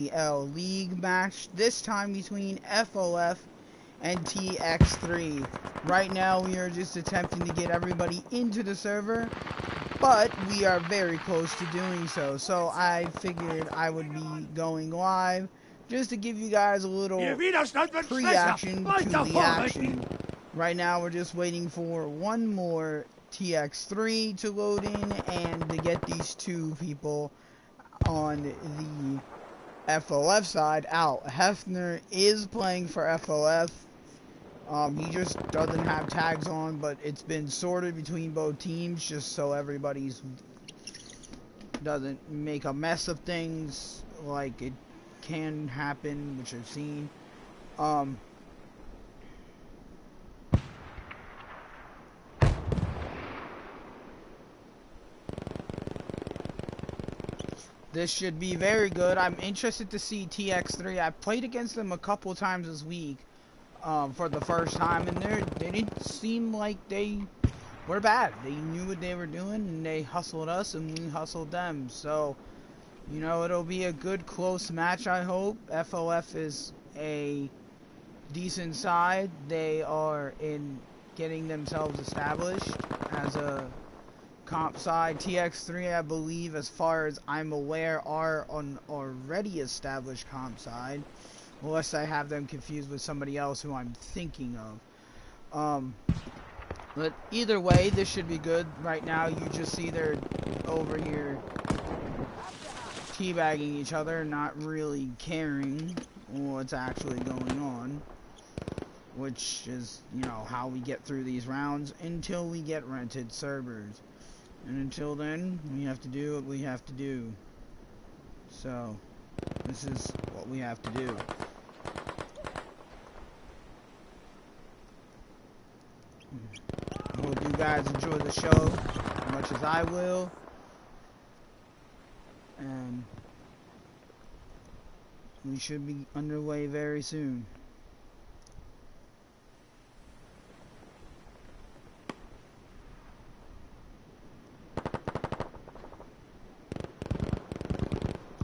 CCL League match, this time between FoF and Tx3. Right now we are just attempting to get everybody into the server, but we are very close to doing so. So I figured I would be going live just to give you guys a little pre-action to the action. Right now we're just waiting for one more Tx3 to load in and to get these two people on the FoF side out. Hefner is playing for FoF. He just doesn't have tags on, but it's been sorted between both teams just so everybody's doesn't make a mess of things like it can happen, which I've seen. This should be very good. I'm interested to see Tx3. I played against them a couple times this week for the first time, and they didn't seem like they were bad. They knew what they were doing, and they hustled us, and we hustled them. So, you know, it'll be a good, close match, I hope. FoF is a decent side. They are in getting themselves established as a comp side. Tx3, I believe, as far as I'm aware, are on already established comp side, unless I have them confused with somebody else who I'm thinking of. But either way, this should be good. Right now, you just see they're over here teabagging each other, not really caring what's actually going on, which is, you know, how we get through these rounds until we get rented servers. And until then, we have to do what we have to do. So, this is what we have to do. I hope you guys enjoy the show as much as I will. And we should be underway very soon.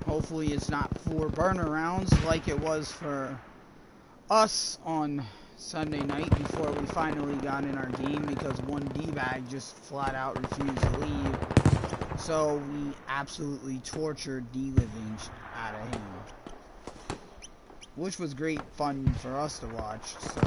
Hopefully it's not 4 burner rounds like it was for us on Sunday night before we finally got in our game, because one D-bag just flat out refused to leave. So we absolutely tortured D-living out of him, which was great fun for us to watch. So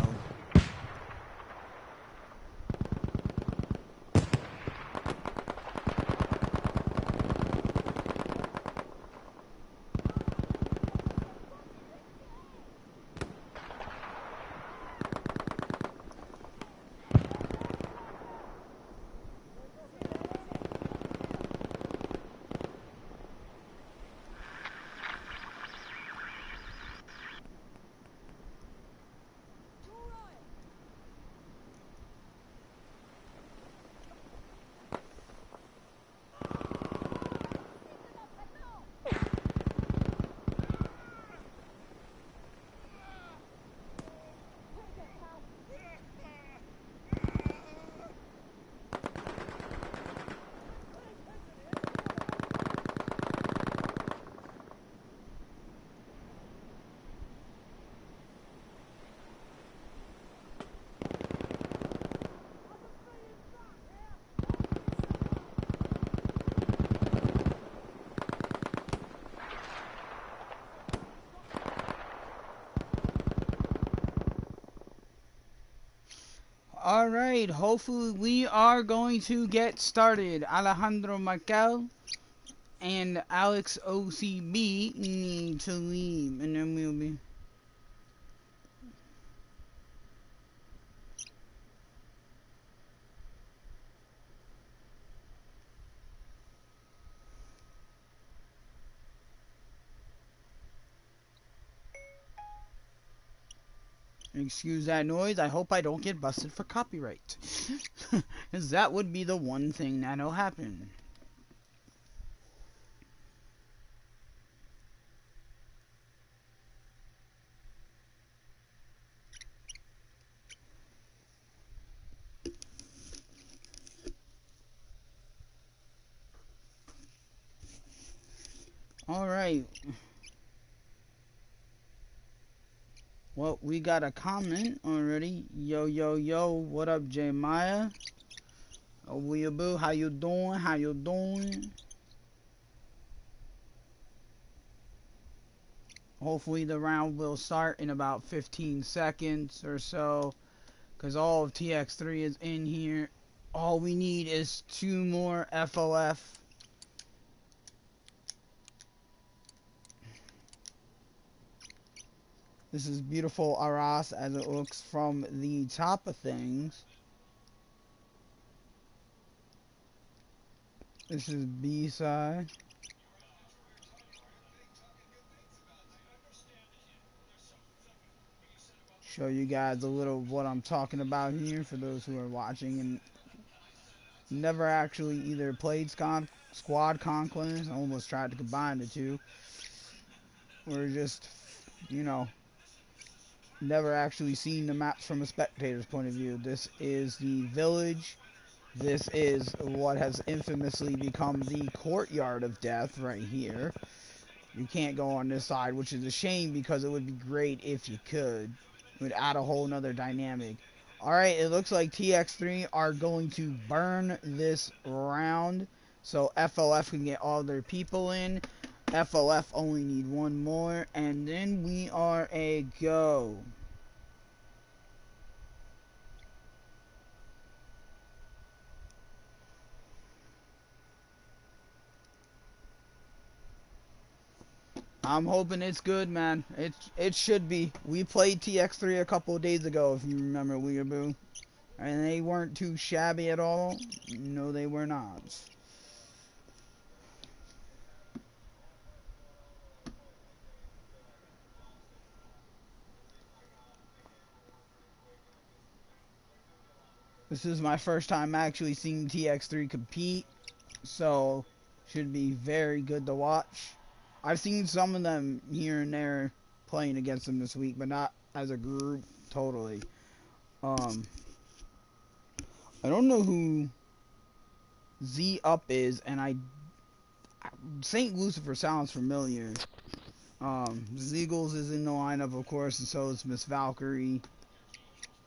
alright, hopefully we are going to get started. Alejandro Markel and Alex OCB need to leave, and then we'll be... Excuse that noise. I hope I don't get busted for copyright. Because that would be the one thing that'll happen. Alright. Well, we got a comment already. Yo, yo, yo. What up, J Maya? Oh, weeaboo. How you doing? How you doing? Hopefully the round will start in about 15 seconds or so, because all of Tx3 is in here. All we need is 2 more FoF. This is beautiful Arras as it looks from the top of things. This is B-side. Show you guys a little of what I'm talking about here for those who are watching and never actually either played Squad Conquest. I almost tried to combine the two. Or just, you know, never actually seen the maps from a spectator's point of view. This is the village. This is what has infamously become the courtyard of death right here. You can't go on this side, which is a shame because it would be great if you could. It would add a whole nother dynamic. Alright, it looks like Tx3 are going to burn this round so FoF can get all their people in. FoF only need one more, and then we are a go. I'm hoping it's good, man. It should be. We played Tx3 a couple of days ago, if you remember, Weeaboo. And they weren't too shabby at all. No, they were not. This is my first time actually seeing Tx3 compete, so should be very good to watch. I've seen some of them here and there playing against them this week, but not as a group totally. I don't know who Z Up is, and Saint Lucifer sounds familiar. Zeagles is in the lineup, of course, and so is Miss Valkyrie,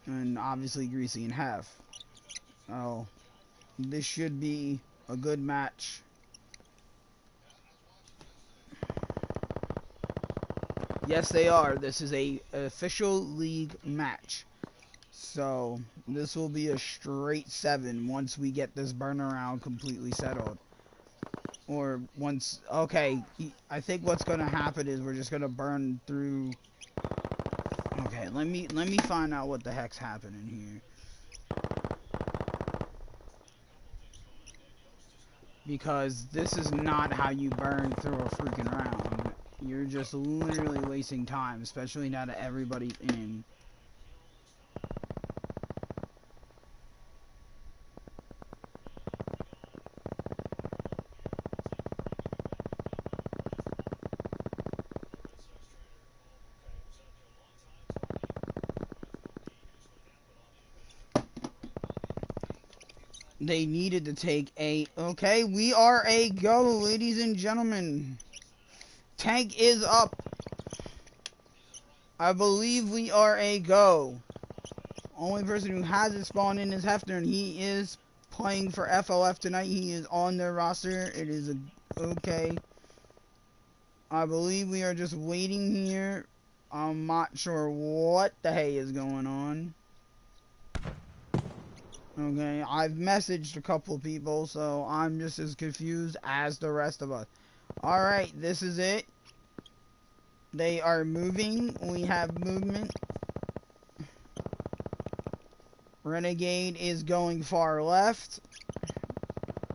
and obviously Greasy and Hef. Oh, this should be a good match. Yes, they are. This is a official league match. So, this will be a straight 7 once we get this burn around completely settled. Or once, okay, I think what's going to happen is we're just going to burn through. Okay, let me find out what the heck's happening here. Because this is not how you burn through a freaking round. You're just literally wasting time, especially now that everybody's in. They needed to take a... Okay, we are a go, ladies and gentlemen. Tank is up. I believe we are a go. Only person who hasn't spawned in is Hefner, and he is playing for FoF tonight. He is on their roster. It is a... Okay. I believe we are just waiting here. I'm not sure what the hey is going on. Okay, I've messaged a couple of people, so I'm just as confused as the rest of us. Alright, this is it. They are moving. We have movement. Renegade is going far left.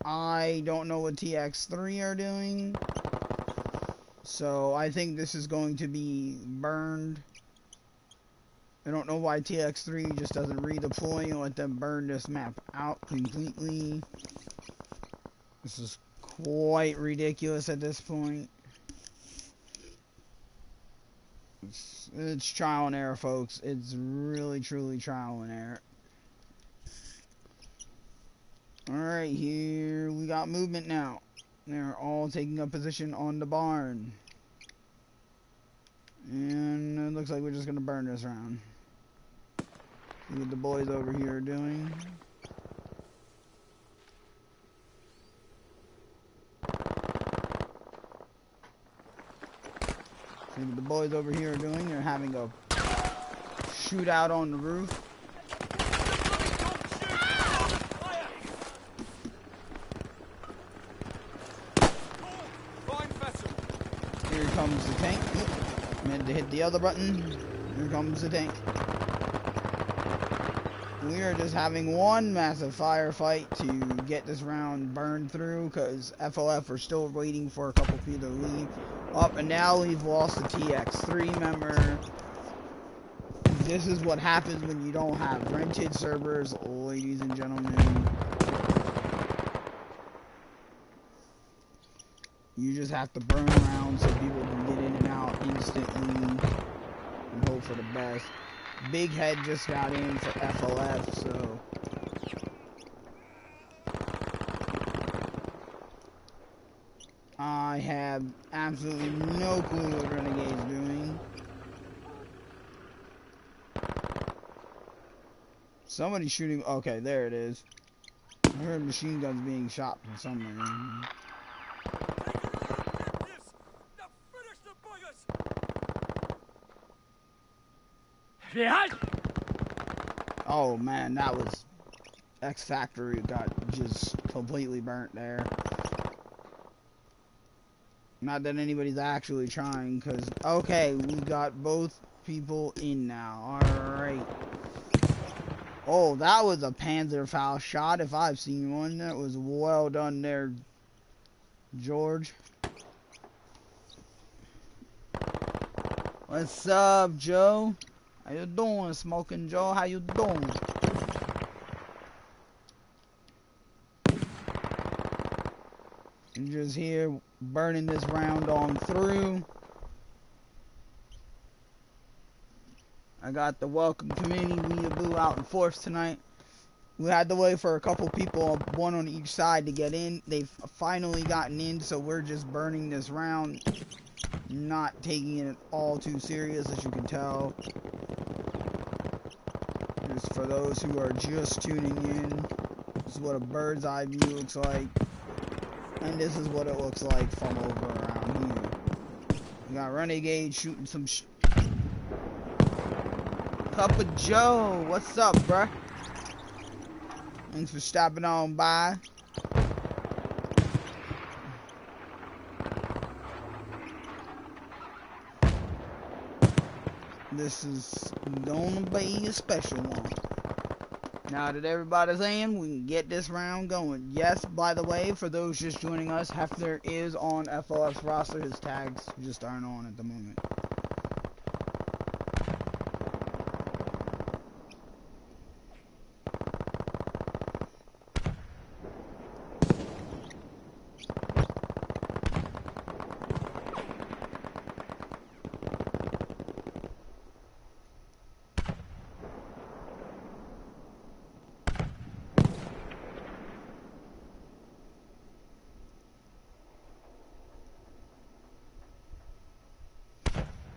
I don't know what Tx3 are doing. So I think this is going to be burned. I don't know why Tx3 just doesn't redeploy and let them burn this map out completely. This is quite ridiculous at this point. It's trial and error, folks. It's really, truly trial and error. Alright, here we got movement now. They're all taking a position on the barn. And it looks looks like we're just gonna burn this round. See what the boys over here are doing. See what the boys over here are doing. They're having a shootout on the roof. Here comes the tank. Meant to hit the other button. Here comes the tank. We are just having one massive firefight to get this round burned through because FoF are still waiting for a couple people to leave. And now we've lost a Tx3 member. This is what happens when you don't have rented servers, ladies and gentlemen. You just have to burn around so people can get in and out instantly and hope for the best. Big Head just got in for FoF, so I have absolutely no clue what Renegade's doing. Somebody's shooting. Okay, there it is. I heard machine guns being shot from somewhere. Oh man, that was X Factory got just completely burnt there. Not that anybody's actually trying, because okay, we got both people in now. Alright. Oh, that was a Panzerfaust shot if I've seen one. That was well done there, George. What's up, Joe? How you doing, Smoking Joe? How you doing? I'm just here burning this round on through. I got the welcome committee, Weeaboo, out in force tonight. We had to wait for a couple people, one on each side, to get in. They've finally gotten in, so we're just burning this round. Not taking it all too serious, as you can tell. Just for those who are just tuning in, this is what a bird's eye view looks like. And this is what it looks like from over around here. We got Renegade shooting some Cup of Joe, what's up, bruh? Thanks for stopping on by. This is gonna be a special one. Now that everybody's in, we can get this round going. Yes, by the way, for those just joining us, Hefner is on FoF's roster. His tags just aren't on at the moment.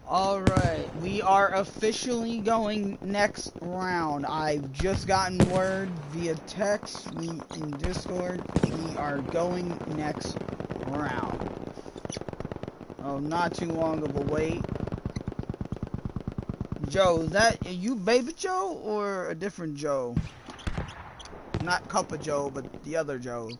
Alright, we are officially going next round. I've just gotten word via text in Discord. We are going next round. Oh, not too long of a wait. Joe, is that you, Baby Joe, or a different Joe? Not Cup of Joe, but the other Joe.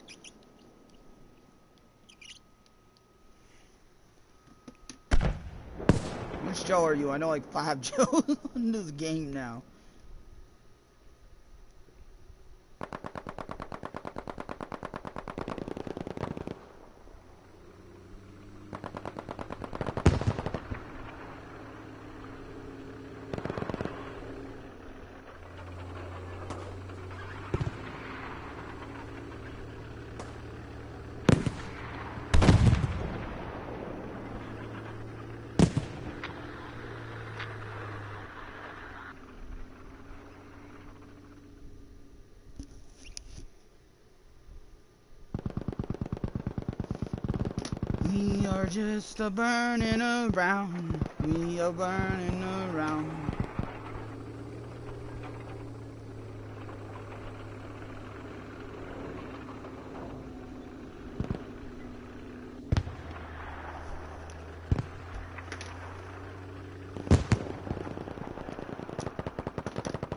Which Joe are you? I know like 5 Joes in this game now. We are just a burning around. We are burning around.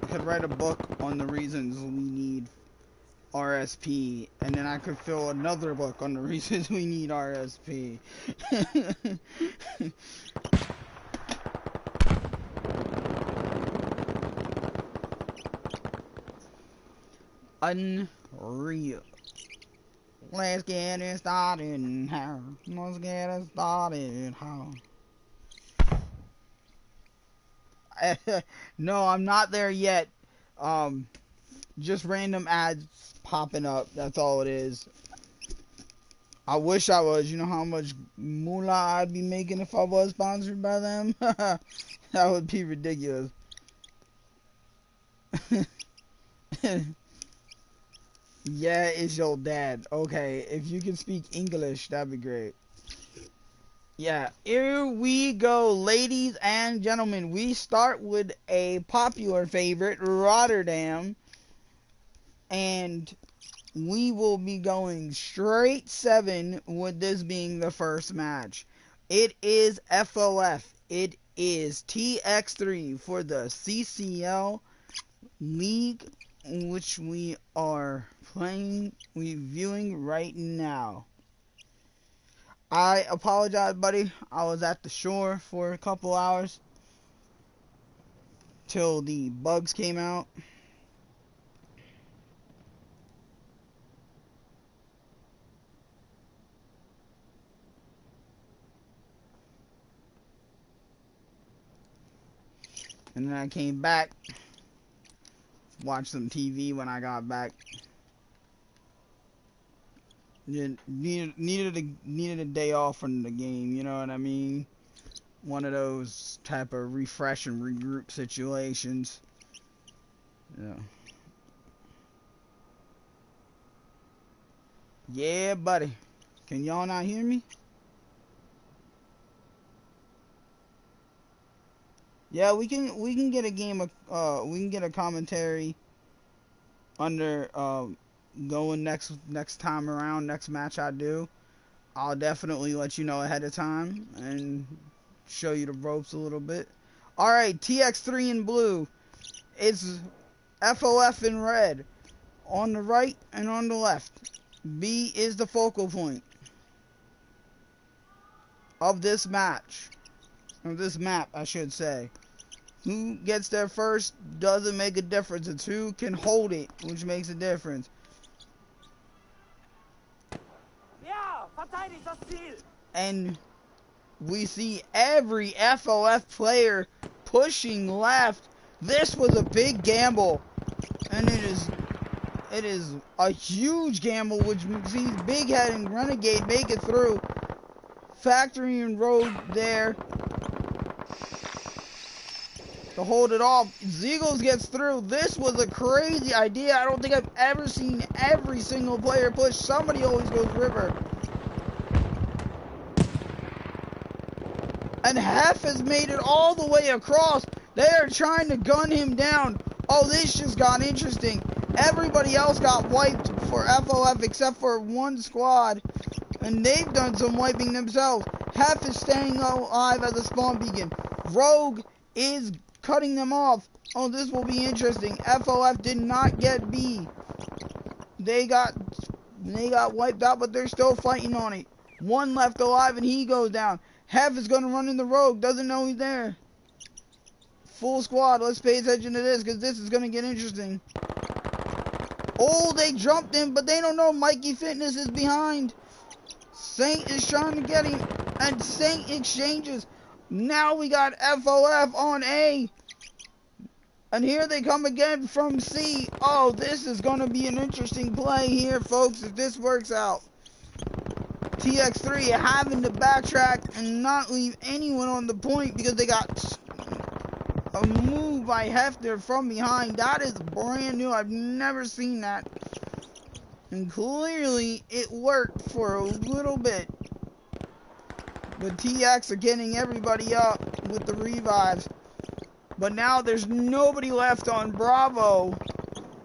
I could write a book on the reasons we need RSP, and then I could fill another book on the reasons we need RSP. Unreal. Let's get it started now. Let's get it started how. No, I'm not there yet. Just random ads popping up. That's all it is. I wish I was. You know how much moolah I'd be making if I was sponsored by them? That would be ridiculous. Yeah, it's your dad. Okay, if you can speak English, that'd be great. Yeah, here we go, ladies and gentlemen. We start with a popular favorite, Rotterdam. And we will be going straight 7 with this being the first match. It is FoF. It is Tx3 for the CCL League, which we are reviewing right now. I apologize, buddy. I was at the shore for a couple hours till the bugs came out. And then I came back, watched some TV when I got back. Needed a day off from the game, you know what I mean? One of those type of refresh and regroup situations. Yeah. Yeah, buddy. Can y'all not hear me? Yeah, we can get a game of we can get a commentary under going next time around, next match I do. I'll definitely let you know ahead of time and show you the ropes a little bit. Alright, Tx3 in blue. It's FoF in red. On the right and on the left. B is the focal point of this match. Of this map, I should say. Who gets there first doesn't make a difference. It's who can hold it, which makes a difference. And we see every FoF player pushing left. This was a big gamble. And it is a huge gamble, which sees Big Head and Renegade make it through. Factory and Road there to hold it off. Ziegles gets through. This was a crazy idea. I don't think I've ever seen every single player push. Somebody always goes river. And Hef has made it all the way across. They are trying to gun him down. Oh, this just got interesting. Everybody else got wiped for FoF except for one squad. And they've done some wiping themselves. Hef is staying alive as a spawn beacon. Rogue is cutting them off. Oh, this will be interesting. FoF did not get B. They got wiped out, but they're still fighting on it. One left alive and he goes down. Hef is going to run in the Rogue. Doesn't know he's there. Full squad. Let's pay attention to this because this is going to get interesting. Oh, they jumped him, but they don't know Mikey Fitness is behind. Saint is trying to get him, and Saint exchanges. Now we got FoF on A. And here they come again from C. Oh, this is going to be an interesting play here, folks, if this works out. Tx3 having to backtrack and not leave anyone on the point because they got a move by Hefner from behind. That is brand new. I've never seen that. And clearly it worked for a little bit. But TX are getting everybody up with the revives. But now there's nobody left on Bravo.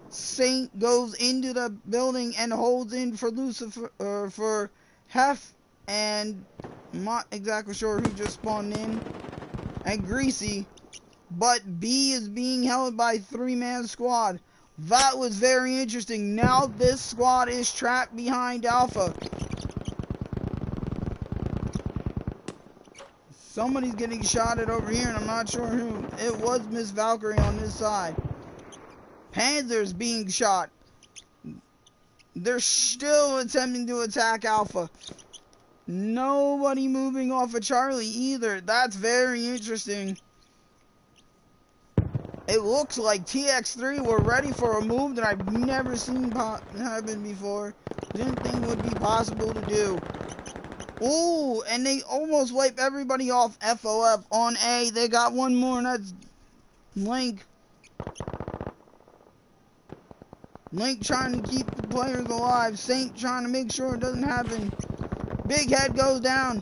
Saint goes into the building and holds in for Lucifer, for Hef, and I'm not exactly sure who just spawned in, and Greasy. But B is being held by 3-man squad. That was very interesting. Now this squad is trapped behind Alpha. Somebody's getting shot at over here, and I'm not sure who. It was Miss Valkyrie on this side. Panzer's being shot. They're still attempting to attack Alpha. Nobody moving off of Charlie either. That's very interesting. It looks like Tx3 were ready for a move that I've never seen happen before. Didn't think would be possible to do. Ooh, and they almost wipe everybody off FoF on A. They got one more, and that's Link. Link trying to keep the players alive. Saint trying to make sure it doesn't happen. Big Head goes down.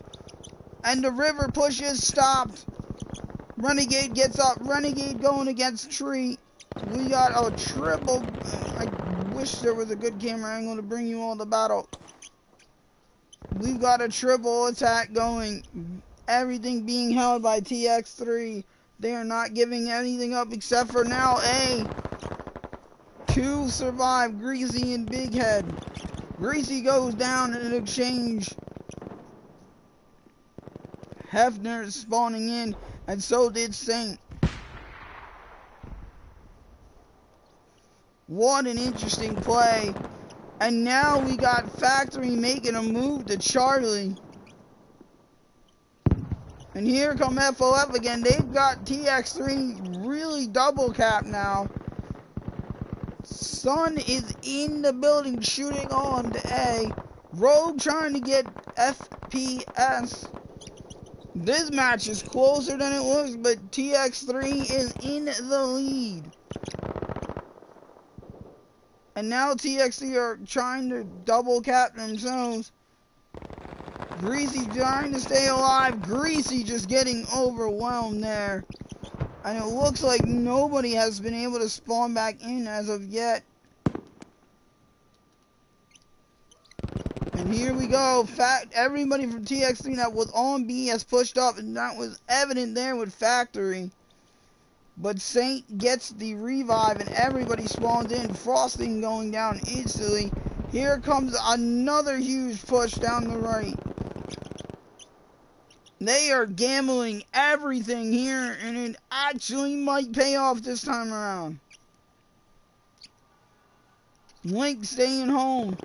And the river push is stopped. Renegade gets up. Renegade going against Tree. We got a triple. I wish there was a good camera angle to bring you all to battle. We've got a triple attack going. Everything being held by Tx3. They are not giving anything up except for now A. 2 survive, Greasy and Big Head. Greasy goes down in an exchange. Hefner is spawning in, and so did Saint. What an interesting play. And now we got Factory making a move to Charlie. And here come FoF again. They've got Tx3 really double capped now. Sun is in the building shooting on to A. Rogue trying to get FPS. This match is closer than it looks, but Tx3 is in the lead. And now Tx3 are trying to double cap themselves. Greasy trying to stay alive. Greasy just getting overwhelmed there. And it looks like nobody has been able to spawn back in as of yet. And here we go. Everybody from Tx3 that was on B has pushed up, and that was evident there with Factory. But Saint gets the revive, and everybody spawns in. Frosting going down instantly. Here comes another huge push down the right. They are gambling everything here, and it actually might pay off this time around. Link staying home.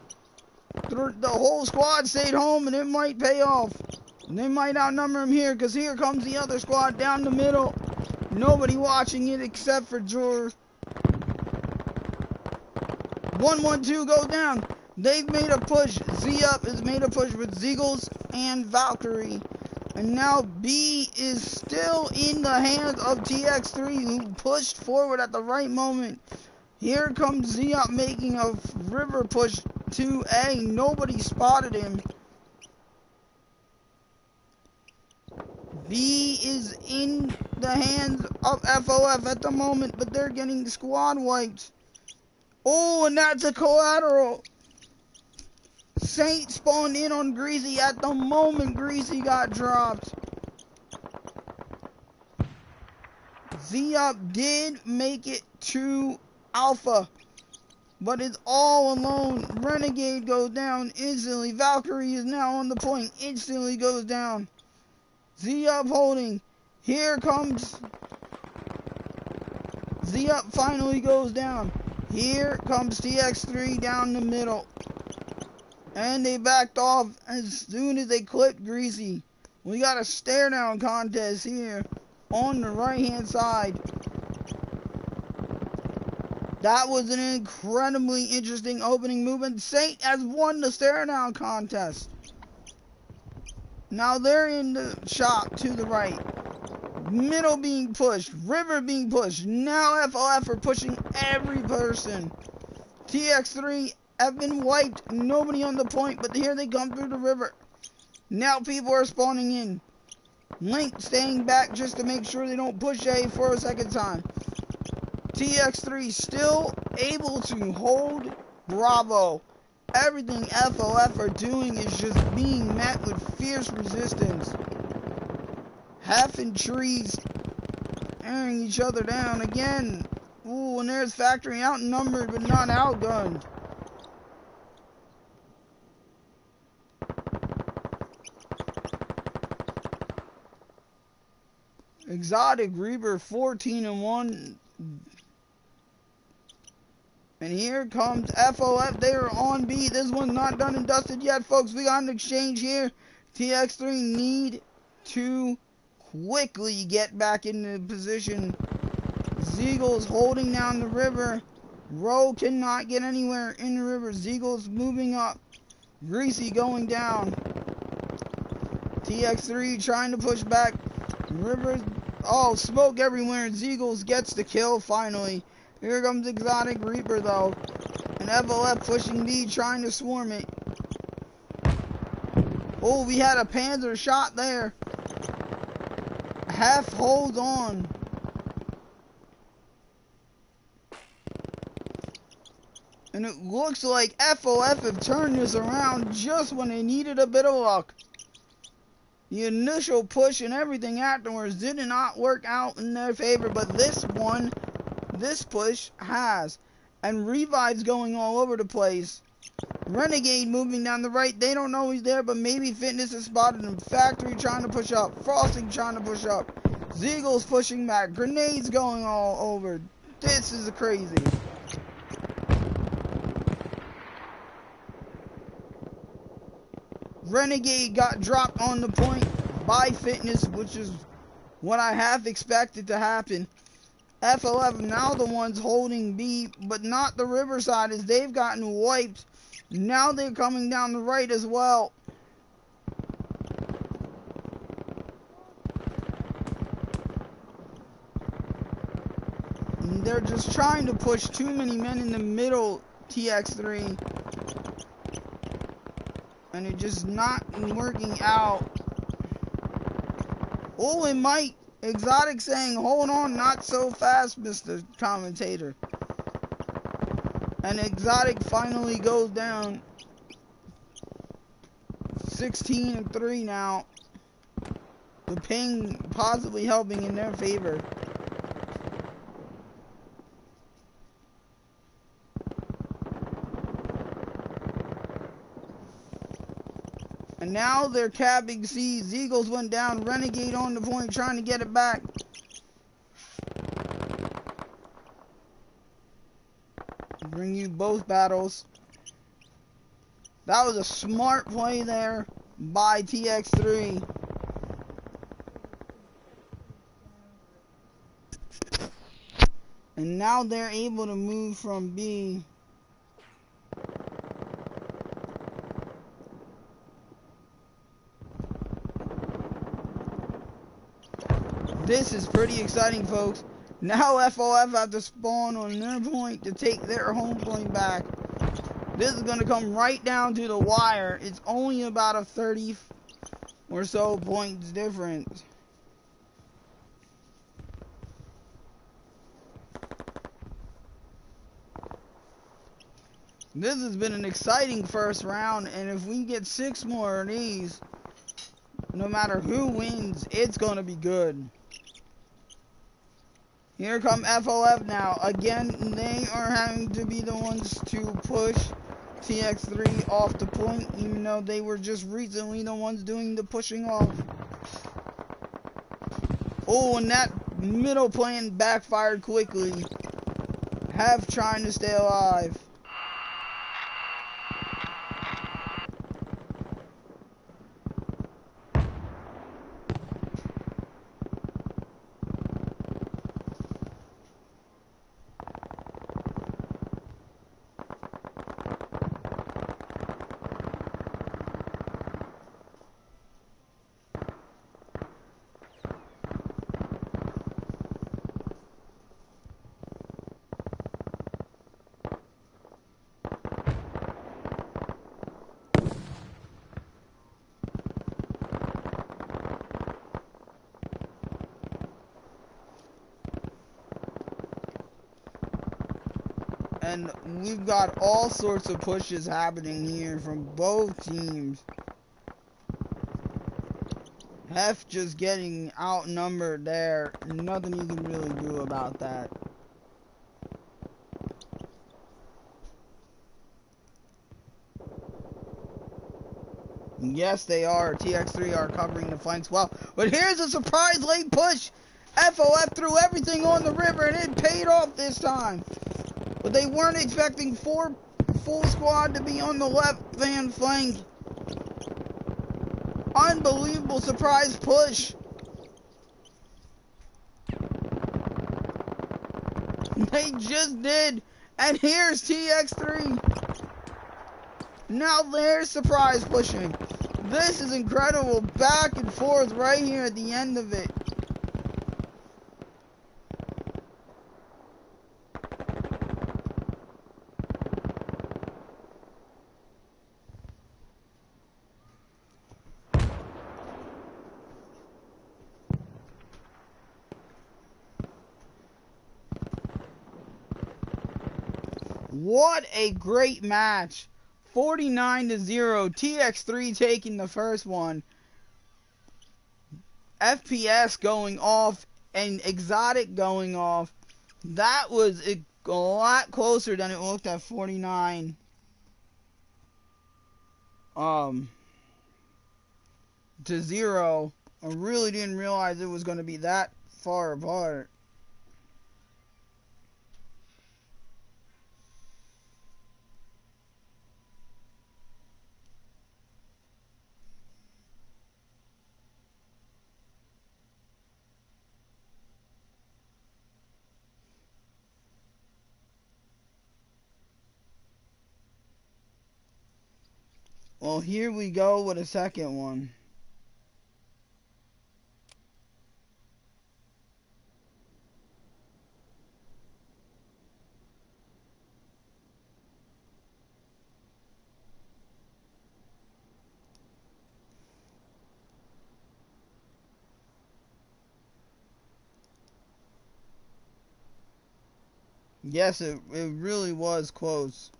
The whole squad stayed home, and it might pay off. And they might outnumber him here, because here comes the other squad down the middle. Nobody watching it except for Jor. 112 goes down. They've made a push. Z-Up has made a push with Ziegles and Valkyrie. And now B is still in the hands of Tx3, who pushed forward at the right moment. Here comes Z-Up making a river push to A. Nobody spotted him. B is in the hands of FoF at the moment, but they're getting squad wiped. Oh, and that's a collateral. Saint spawned in on Greasy at the moment Greasy got dropped. Z-Up did make it to Alpha, but it's all alone. Renegade goes down instantly. Valkyrie is now on the point. Instantly goes down. Z-Up holding. Here comes Z-Up finally goes down. Here comes Tx3 down the middle. And they backed off as soon as they clipped Greasy. We got a stare down contest here on the right hand side. That was an incredibly interesting opening move, and Saint has won the stare down contest. Now they're in the shop to the right. Middle being pushed. River being pushed. Now FoF are pushing every person. Tx3 have been wiped. Nobody on the point, but here they come through the river. Now people are spawning in. Link staying back just to make sure they don't push A for a second time. Tx3 still able to hold Bravo. Everything FoF are doing is just being met with fierce resistance. Half and trees tearing each other down again. Ooh, and there's Factory outnumbered but not outgunned. Exotic Reaper 14-1. And here comes FoF. They are on B. This one's not done and dusted yet, folks. We got an exchange here. Tx3 need to quickly get back into position. Zeagle's holding down the river. Rowe cannot get anywhere in the river. Zeagle's moving up. Greasy going down. Tx3 trying to push back. River, oh, smoke everywhere. Zeagles gets the kill finally. Here comes Exotic Reaper though. And FoF pushing B, trying to swarm it. Oh, we had a Panzer shot there. Half holds on. And it looks like FoF have turned this around just when they needed a bit of luck. The initial push and everything afterwards did not work out in their favor, but this push has. And revives going all over the place. Renegade moving down the right. They don't know he's there, but maybe Fitness has spotted him. Factory trying to push up. Frosting trying to push up. Zeagle's pushing back. Grenades going all over. This is crazy. Renegade got dropped on the point by Fitness, which is what I half expected to happen. FoF now the ones holding B, but not the Riverside, as they've gotten wiped. Now they're coming down the right as well. And they're just trying to push too many men in the middle, Tx3. And it's just not working out. Oh, it might. Exotic saying, hold on, not so fast, Mr. Commentator. And Exotic finally goes down. 16-3 now. The ping possibly helping in their favor. And now they're capping C. Zeagles went down. Renegade on the point, trying to get it back. Bring you both battles. That was a smart play there by Tx3. And now they're able to move from B. This is pretty exciting, folks. Now FoF have to spawn on their point to take their home point back. This is going to come right down to the wire. It's only about a 30 or so points difference. This has been an exciting first round, and if we get 6 more of these, no matter who wins, it's going to be good. Here come FoF now. Again, they are having to be the ones to push Tx3 off the point, even though they were just recently the ones doing the pushing off. Oh, and that middle plan backfired quickly. Half trying to stay alive. And we've got all sorts of pushes happening here from both teams. Hef just getting outnumbered there. Nothing you can really do about that. Yes, they are. Tx3 are covering the flanks well. But here's a surprise late push. FoF threw everything on the river, and it paid off this time. But they weren't expecting full squad to be on the left-hand flank. Unbelievable surprise push. They just did. And here's Tx3. Now they're surprise pushing. This is incredible. Back and forth right here at the end of it. What a great match. 49-0. Tx3 taking the first one. FPS going off and Exotic going off. That was a lot closer than it looked at 49. To 0. I really didn't realize it was going to be that far apart. Well, here we go with a second one. Yes, it really was close,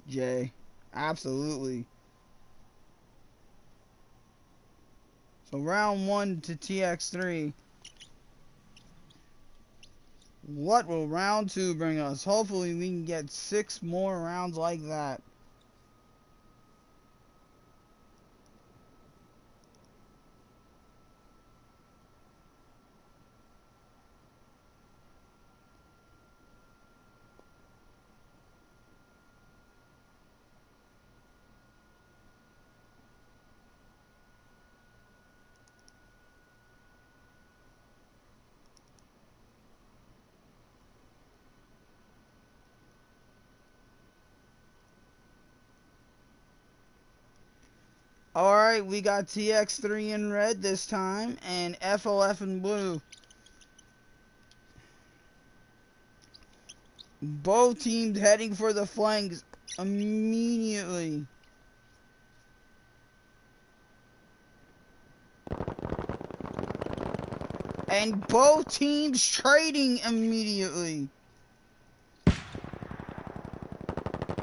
Jay. Absolutely. So round 1 to Tx3. What will round 2 bring us? Hopefully we can get 6 more rounds like that. Alright, we got Tx3 in red this time, and FoF in blue. Both teams heading for the flanks immediately. And both teams trading immediately.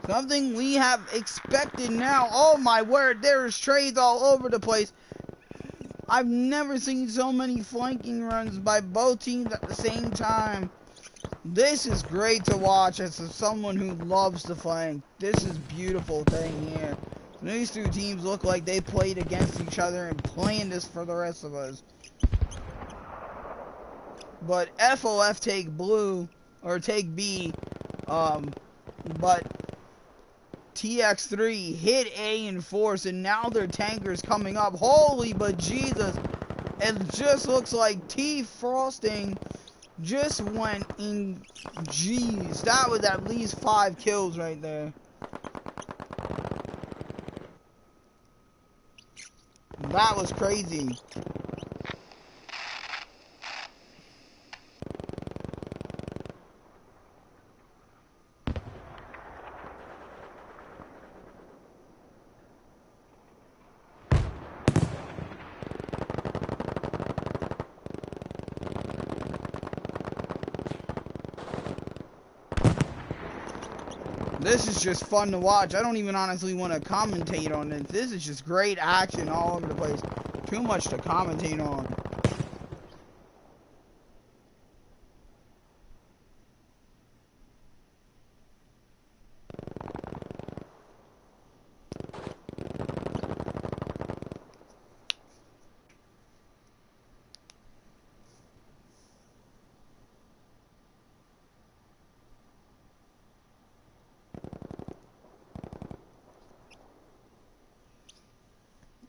Something we have expected now. Oh my word, there's trades all over the place. I've never seen so many flanking runs by both teams at the same time. This is great to watch as someone who loves to flank. This is a beautiful thing here. These two teams look like they played against each other and planned this for the rest of us. But FoF take blue, or take B, but Tx3 hit A in force, and now their tanker's coming up. Holy but Jesus, it just looks like T Frosting just went in. Jeez, that was at least 5 kills right there. That was crazy. This is just fun to watch. I don't even honestly want to commentate on it. This is just great action all over the place. Too much to commentate on.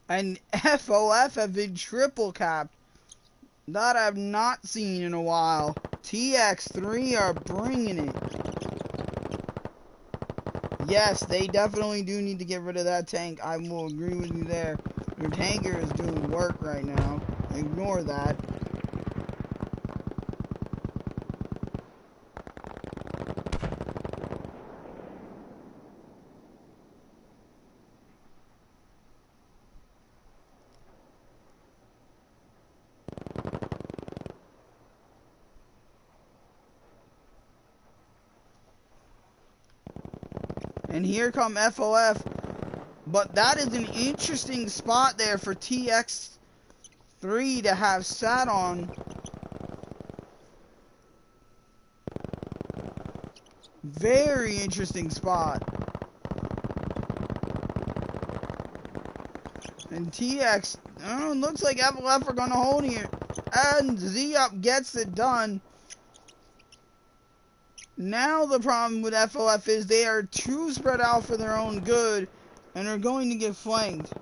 And FoF have been triple capped. That I've not seen in a while. Tx3 are bringing it. Yes, they definitely do need to get rid of that tank. I will agree with you there. Your tanker is doing work right now. Ignore that. And here come FoF. But that is an interesting spot there for Tx3 to have sat on. Very interesting spot. And TX, looks like FoF are going to hold here. And Z-Up gets it done. Now the problem with FoF is they are too spread out for their own good and are going to get flanked.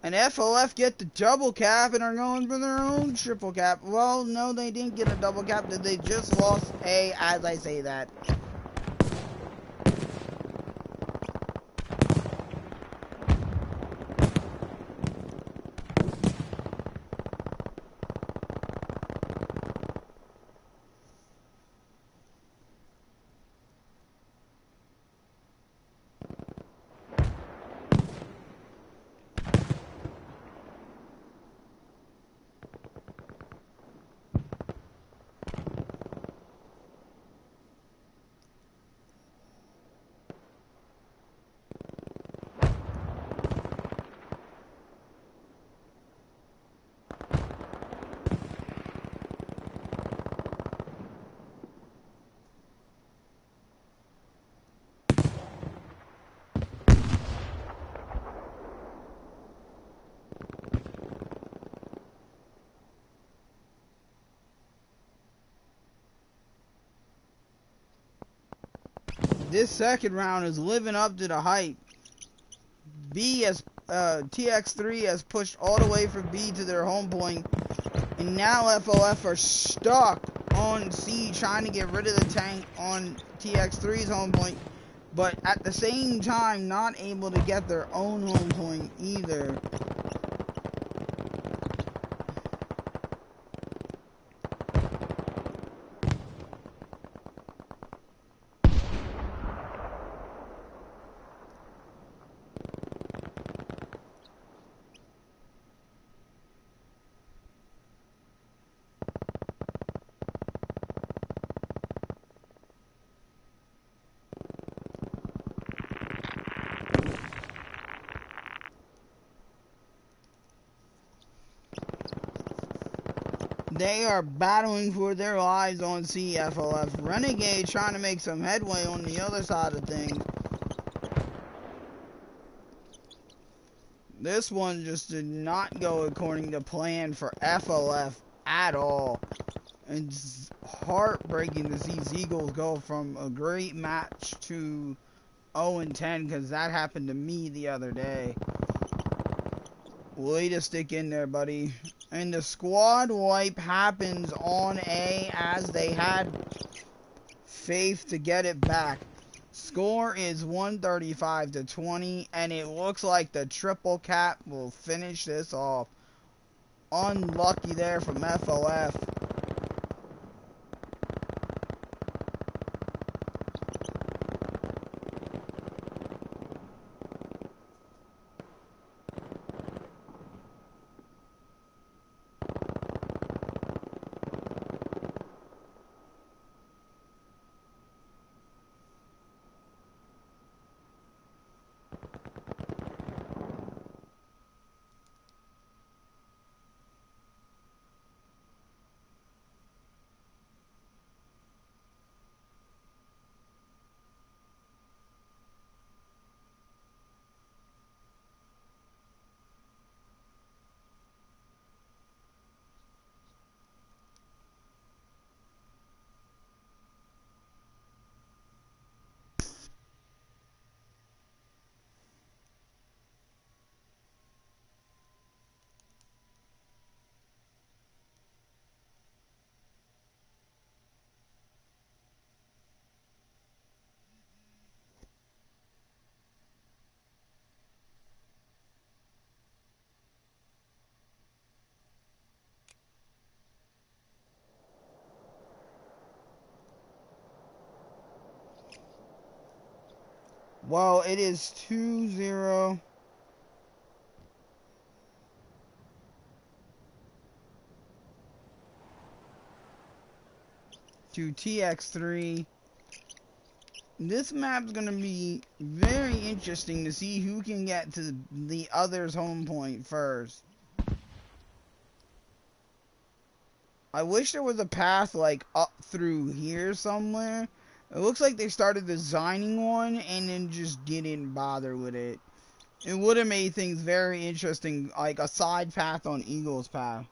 And FoF get the double cap and are going for their own triple cap. Well, no, they didn't get a double cap. They just lost A as I say that. This second round is living up to the hype. TX3 has pushed all the way from B to their home point, and now FoF are stuck on C trying to get rid of the tank on TX3's home point, but at the same time not able to get their own home point either. They are battling for their lives on C, FoF. Renegade trying to make some headway on the other side of things. This one just did not go according to plan for FoF at all. It's heartbreaking to see Zeagles go from a great match to 0-10, because that happened to me the other day. Way to stick in there, buddy. And the squad wipe happens on A, as they had faith to get it back. Score is 135-20, and it looks like the triple cap will finish this off. Unlucky there from FoF. Well, it is 2-0 to Tx3. This map's going to be very interesting to see who can get to the other's home point first. I wish there was a path like up through here somewhere. It looks like they started designing one and then just didn't bother with it. It would have made things very interesting, like a side path on Eagle's path.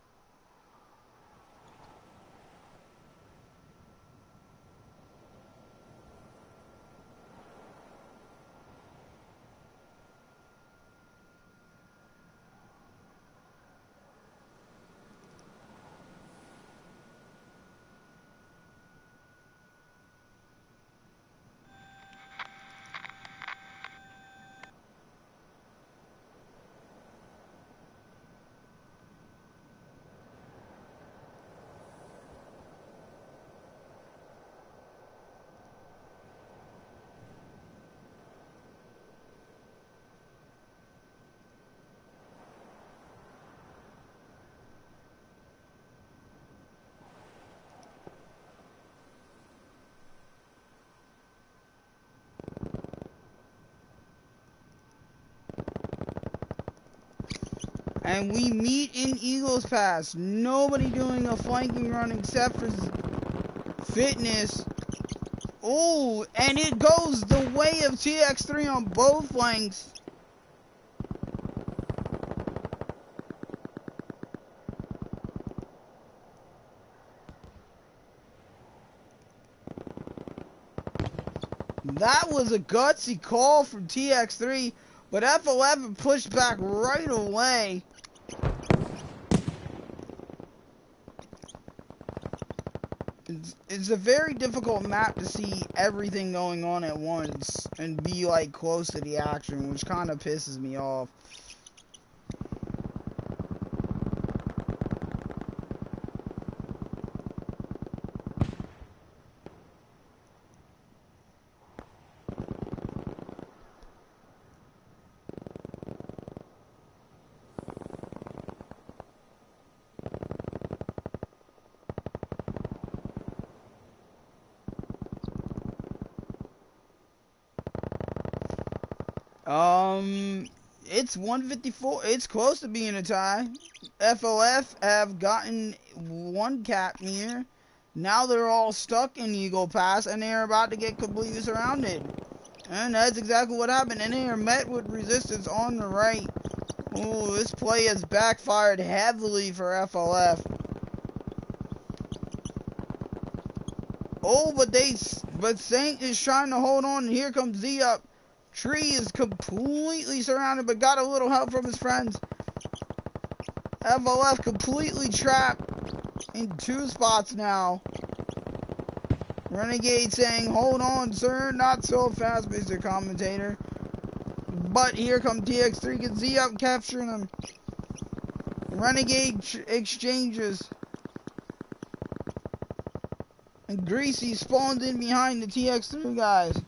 And we meet in Eagles Pass. Nobody doing a flanking run except for Fitness. Oh, and it goes the way of Tx3 on both flanks. That was a gutsy call from Tx3, but FoF pushed back right away. It's a very difficult map to see everything going on at once and be like close to the action, which kind of pisses me off. It's 154. It's close to being a tie. FoF have gotten one cap here. Now they're all stuck in Eagle Pass, and they're about to get completely surrounded. And that's exactly what happened. And they are met with resistance on the right. Oh, this play has backfired heavily for FoF. Oh, but Saint is trying to hold on, and here comes Z up. Tree is completely surrounded, but got a little help from his friends. FoF completely trapped in 2 spots now. Renegade saying, hold on, sir. Not so fast, Mr. Commentator. But here come Tx3. Get Z up, capturing him. Renegade exchanges. And Greasy spawned in behind the Tx3 guys.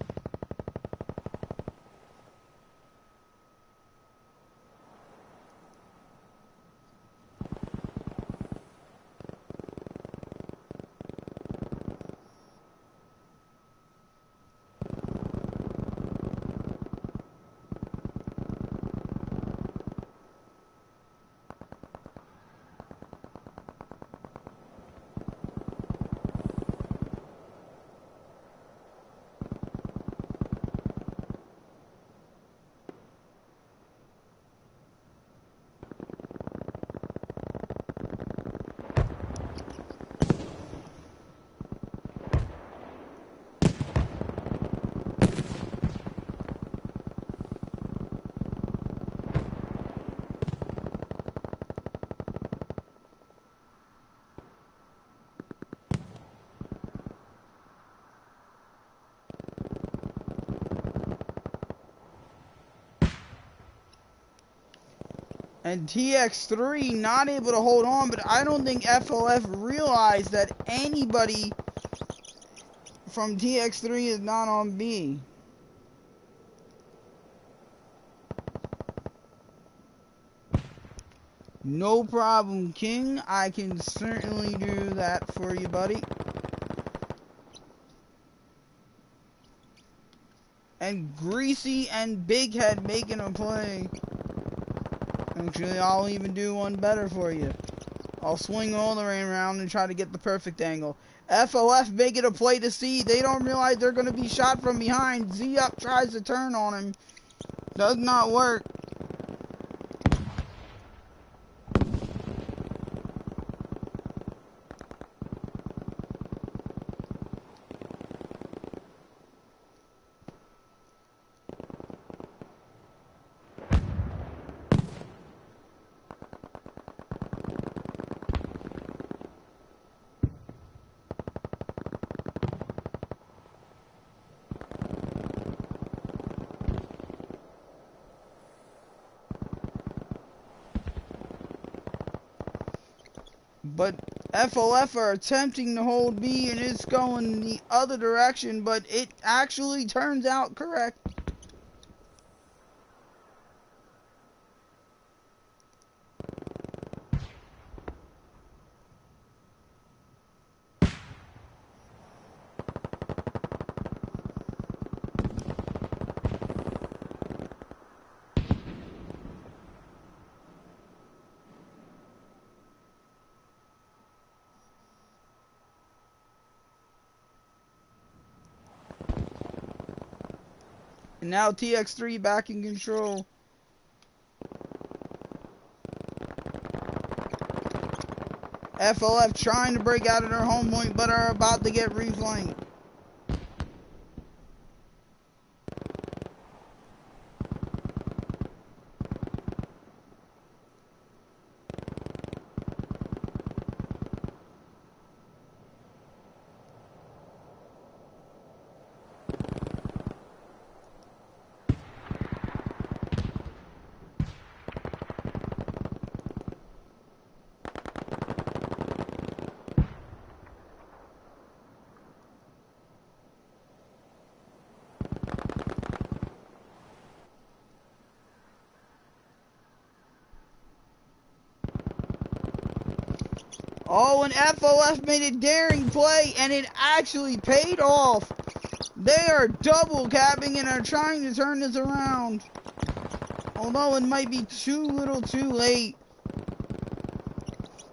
And Tx3 not able to hold on, but I don't think FoF realized that anybody from Tx3 is not on B. No problem, King. I can certainly do that for you, buddy. And Greasy and Big Head making a play. Actually, I'll even do one better for you. I'll swing all the way around and try to get the perfect angle. FoF making a play to C. They don't realize they're going to be shot from behind. Z up tries to turn on him. Does not work. But FoF are attempting to hold B, and it's going the other direction, but it actually turns out correct. And now Tx3 back in control. FoF trying to break out of their home point, but are about to get reflanked. Oh, and FoF made a daring play, and it actually paid off. They are double capping and are trying to turn this around. Although it might be too little too late.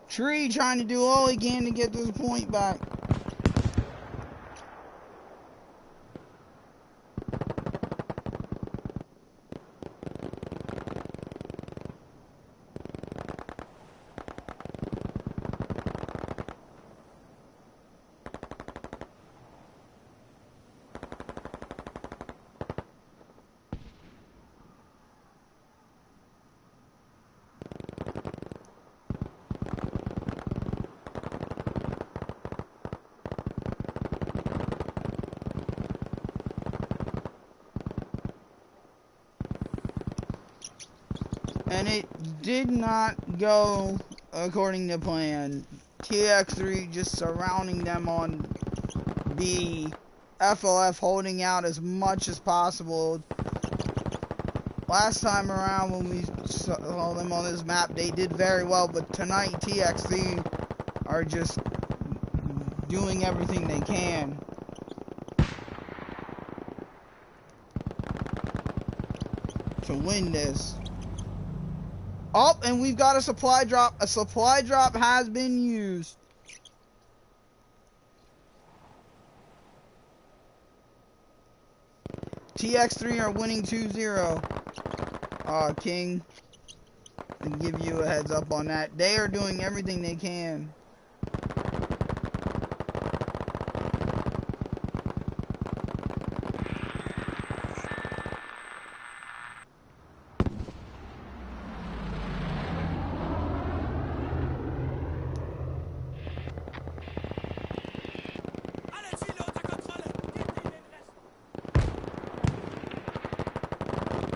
Tree trying to do all he can to get this point back. And it did not go according to plan. Tx3 just surrounding them on B. FoF holding out as much as possible. Last time around when we saw them on this map, they did very well, but tonight Tx3 are just doing everything they can to win this. Oh, and we've got a supply drop. A supply drop has been used. Tx3 are winning 2-0. King, to give you a heads up on that. They are doing everything they can.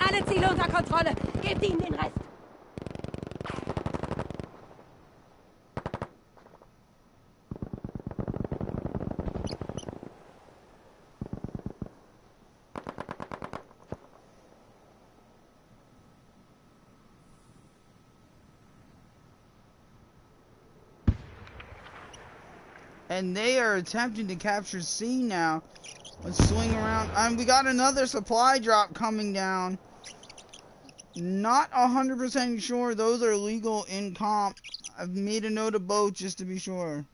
Alle Ziele unter Kontrolle. Gebt ihnen den Rest. And they are attempting to capture C now. Let's swing around. And we got another supply drop coming down. Not 100% sure those are legal in comp. I've made a note of both just to be sure.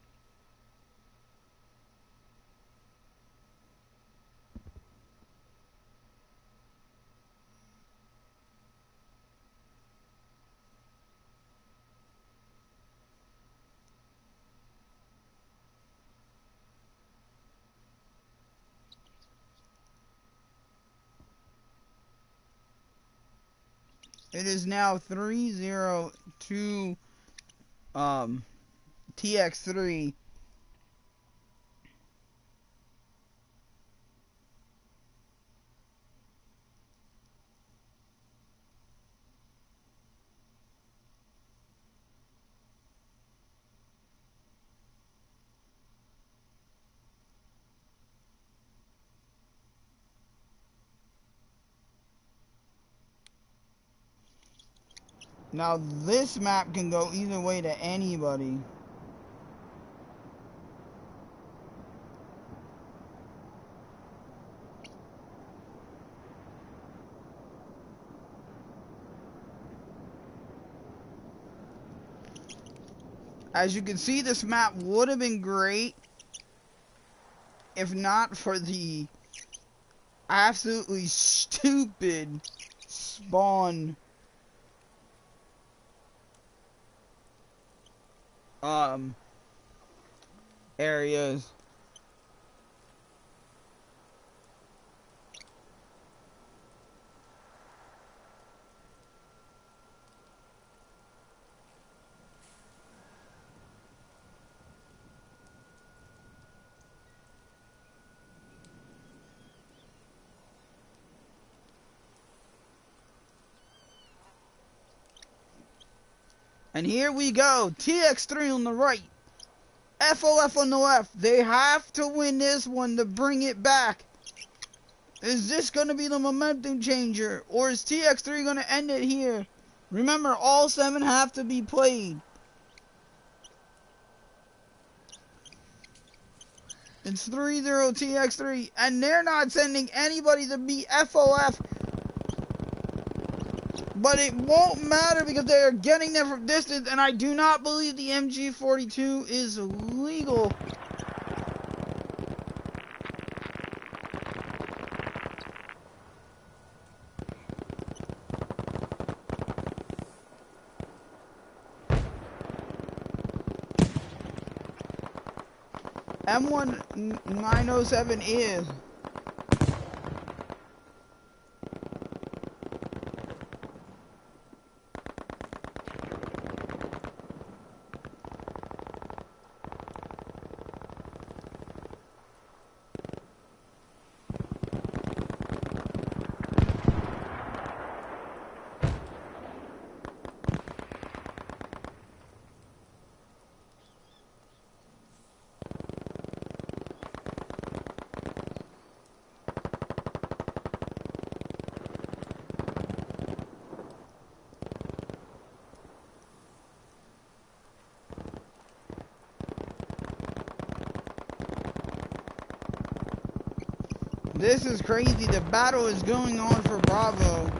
It is now 3-0 to Tx3. Now this map can go either way to anybody. As you can see, this map would have been great if not for the absolutely stupid spawn areas. And here we go. Tx3 on the right. FoF on the left. They have to win this one to bring it back. Is this going to be the momentum changer? Or is Tx3 going to end it here? Remember, all 7 have to be played. It's 3-0 Tx3. And they're not sending anybody to beat FoF. But it won't matter because they are getting there from distance, and I do not believe the MG42 is legal. M1907 is. This is crazy. The battle is going on for Bravo.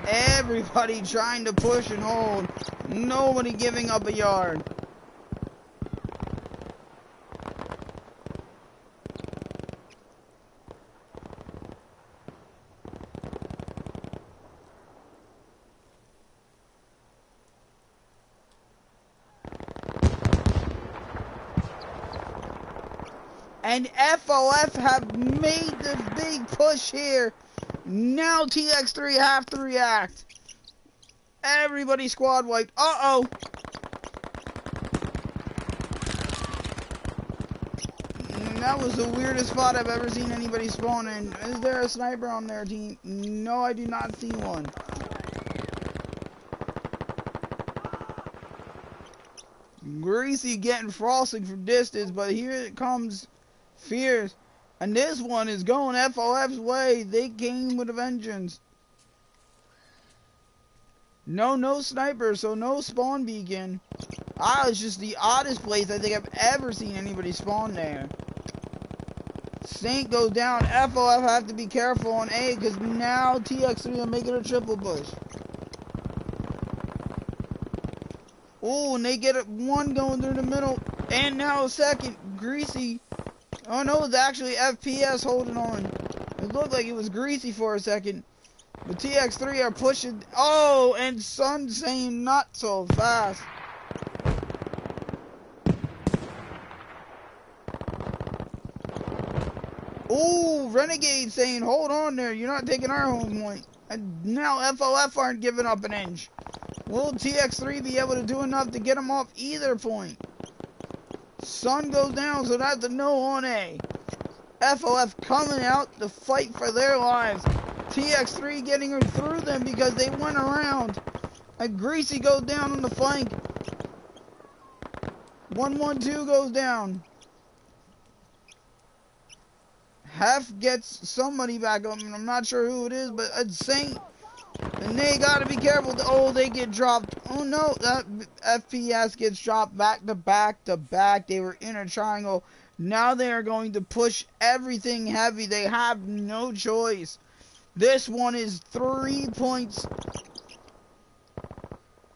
Everybody trying to push and hold. Nobody giving up a yard. And FoF have made the big push here. Now Tx3 have to react. Everybody squad wiped. Uh-oh. That was the weirdest spot I've ever seen anybody spawn in. Is there a sniper on their team? No, I do not see one. Greasy getting frosting from distance, but here it comes Fierce. And this one is going FoF's way. They came with a vengeance. No sniper, so no spawn beacon. It's just the oddest place I think I've ever seen anybody spawn there. Saint goes down. FoF have to be careful on A, because now Tx3 are making a triple push. Oh, and they get one going through the middle. And now a second. Greasy. Oh no, it's actually FPS holding on. It looked like it was Greasy for a second. But Tx3 are pushing. Oh, and Sun saying not so fast. Oh, Renegade saying, hold on there. You're not taking our home point. And now FoF aren't giving up an inch. Will Tx3 be able to do enough to get them off either point? Sun goes down, so that's a no on A. FoF coming out to fight for their lives. Tx3 getting her through them because they went around. And Greasy goes down on the flank. 112 goes down. Hef gets somebody back up, and I'm not sure who it is, but it's Saint. And they gotta be careful. Oh, they get dropped. Oh no, that FPS gets dropped back to back to back. They were in a triangle. Now they are going to push everything heavy. They have no choice. This one is 3 points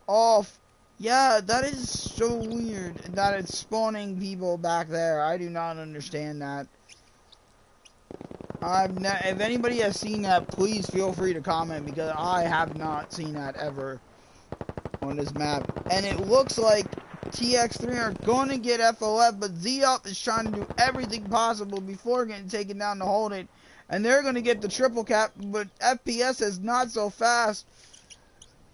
off. Yeah, that is so weird that it's spawning people back there. I do not understand that. If anybody has seen that, please feel free to comment, because I have not seen that ever on this map. And it looks like Tx3 are going to get FoF, but Z-Up is trying to do everything possible before getting taken down to hold it. And they're going to get the triple cap, but FPS is not so fast.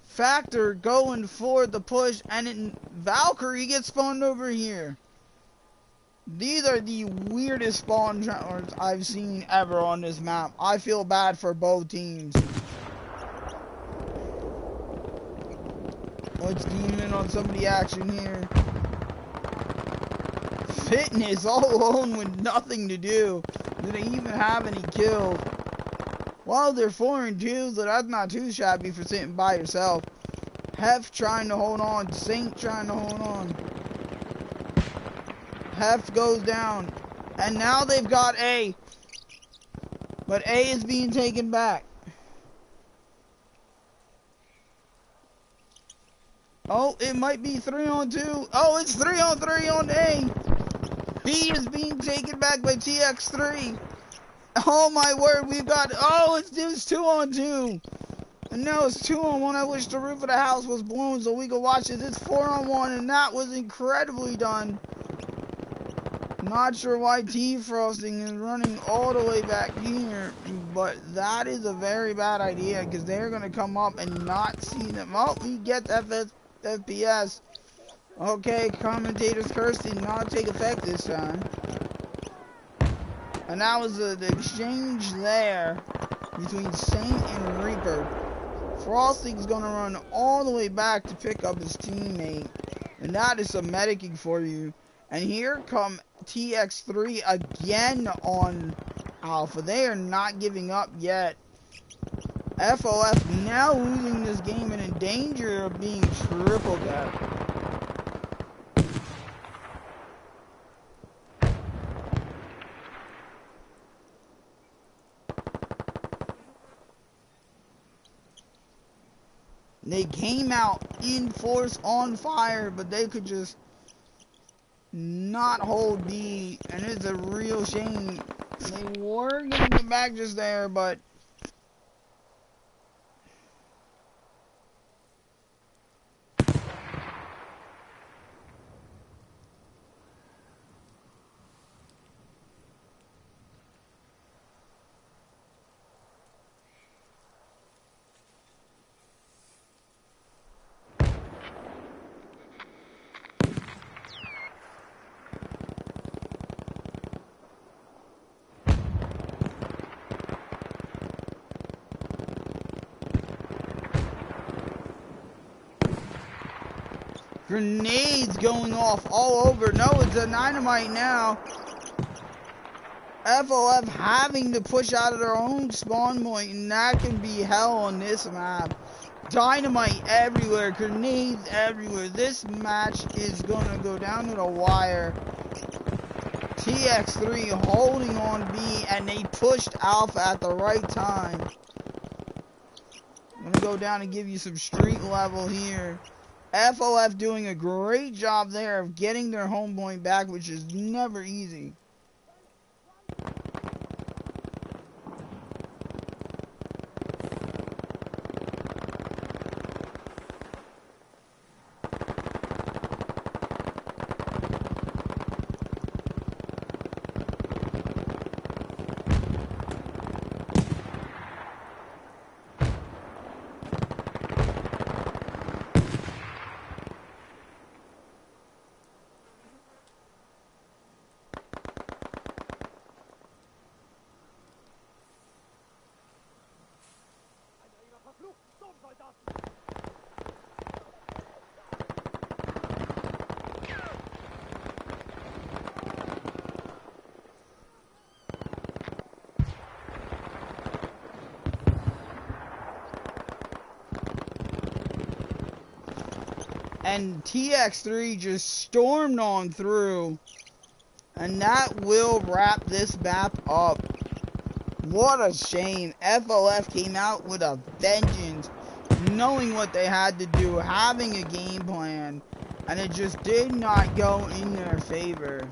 Factor going for the push, and then Valkyrie gets spawned over here. These are the weirdest spawn trailers I've seen ever on this map. I feel bad for both teams. Let's zoom in on some of the action here. Fitness all alone with nothing to do. Do they even have any kills? Well, they're 4-2, so that's not too shabby for sitting by yourself. Hef trying to hold on. Saint trying to hold on. Hef goes down. And now they've got A. But A is being taken back. Oh, it might be 3-on-2. Oh, it's 3-on-3 on A. B is being taken back by Tx3. Oh my word, we've got... Oh, it's 2-on-2. And now it's 2-on-1. I wish the roof of the house was blown so we could watch it. It's 4-on-1, and that was incredibly done. Not sure why T-Frosting is running all the way back here, but that is a very bad idea, because they're going to come up and not see them. Oh, we get FPS. Okay, commentator's curse did not take effect this time. And that was the exchange there between Saint and Reaper. Frosting's going to run all the way back to pick up his teammate. And that is some medicing for you. And here come Tx3 again on Alpha. They are not giving up yet. FoF now losing this game and in danger of being triple capped. They came out in force on fire, but they could just not hold B, and it's a real shame. They were gonna get back just there, but grenades going off all over. No, it's a dynamite now. FoF having to push out of their own spawn point, and that can be hell on this map. Dynamite everywhere, grenades everywhere. This match is gonna go down to the wire. Tx3 holding on B, and they pushed Alpha at the right time. I'm gonna go down and give you some street level here. FoF doing a great job there of getting their home point back, which is never easy. And Tx3 just stormed on through. And that will wrap this map up. What a shame. FoF came out with a vengeance, knowing what they had to do, having a game plan, and it just did not go in their favor.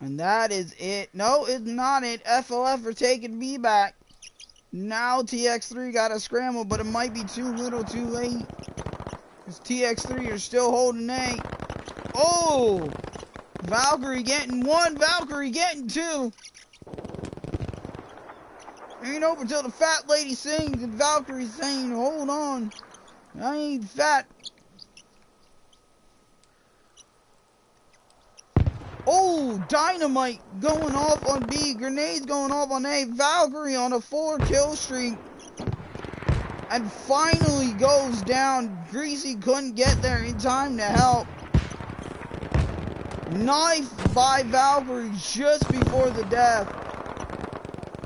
And that is it. No, it's not it. FoF are taking B back. Now Tx3 got to scramble, but it might be too little too late. Because Tx3 are still holding A. Oh! Valkyrie getting one. Valkyrie getting two. Ain't over till the fat lady sings and Valkyrie's saying, hold on. I ain't fat. Oh, dynamite going off on B. Grenades going off on A. Valkyrie on a 4-kill streak. And finally goes down. Greasy couldn't get there in time to help. Knife by Valkyrie just before the death.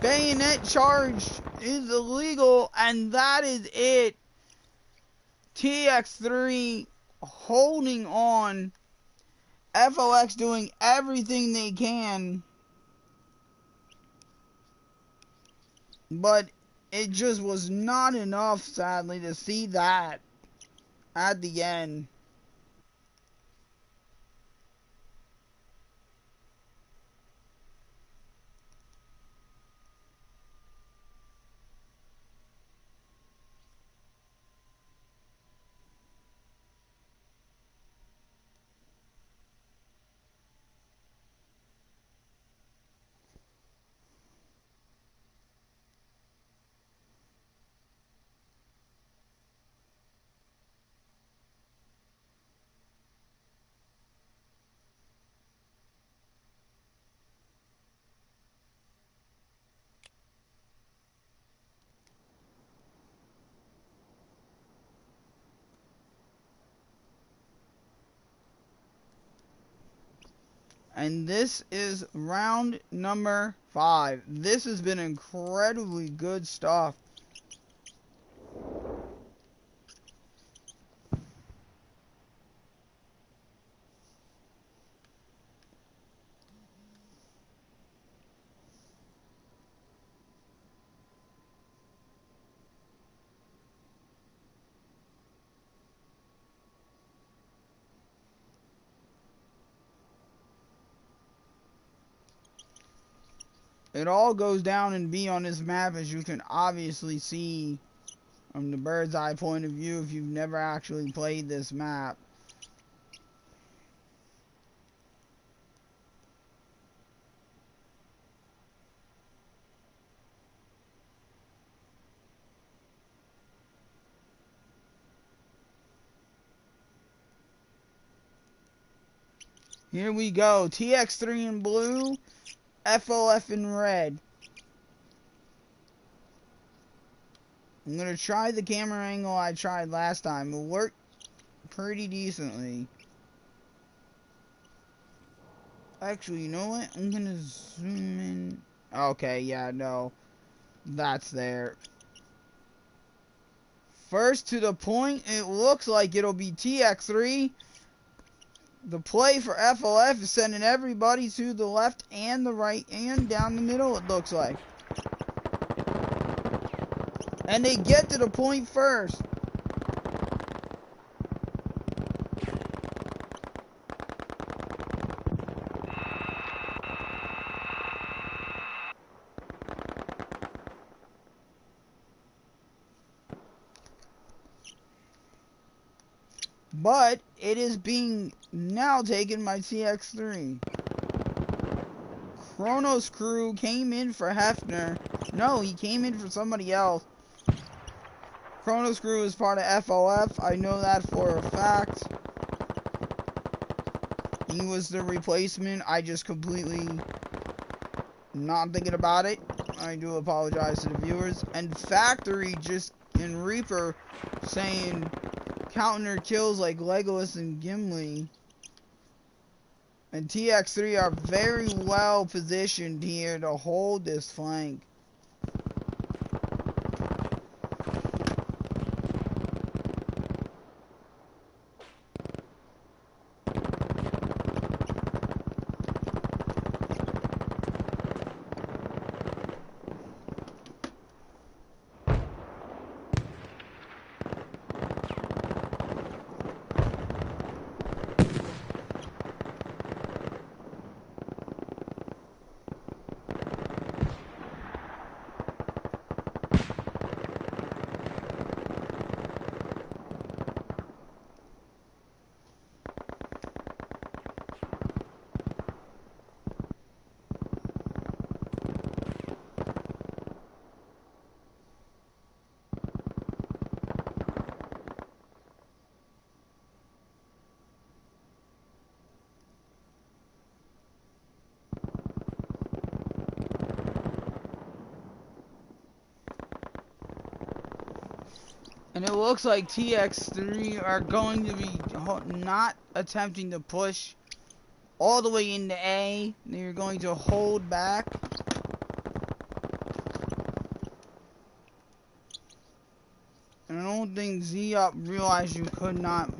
Bayonet charge is illegal, and that is it. Tx3 holding on. FOX doing everything they can, but it just was not enough, sadly, to see that at the end. And this is round number 5. This has been incredibly good stuff. It all goes down in B on this map, as you can obviously see from the bird's eye point of view if you've never actually played this map. Here we go. Tx3 in blue, FoF in red. I'm going to try the camera angle I tried last time. It worked pretty decently. Actually, you know what? I'm going to zoom in. Okay, yeah, no. That's there. First to the point, it looks like it'll be Tx3. The play for FoF is sending everybody to the left and the right and down the middle, it looks like. And they get to the point first. But it is being now taken by Tx3. Chronos Crew came in for Hefner. No, he came in for somebody else. Chronos Crew is part of FoF. I know that for a fact. He was the replacement. I just completely not thinking about it. I do apologize to the viewers. And Factory just in Reaper saying counting their kills like Legolas and Gimli. And Tx3 are very well positioned here to hold this flank. And it looks like Tx3 are going to be not attempting to push all the way into A. They're going to hold back. And I don't think Z-Up realized you could not.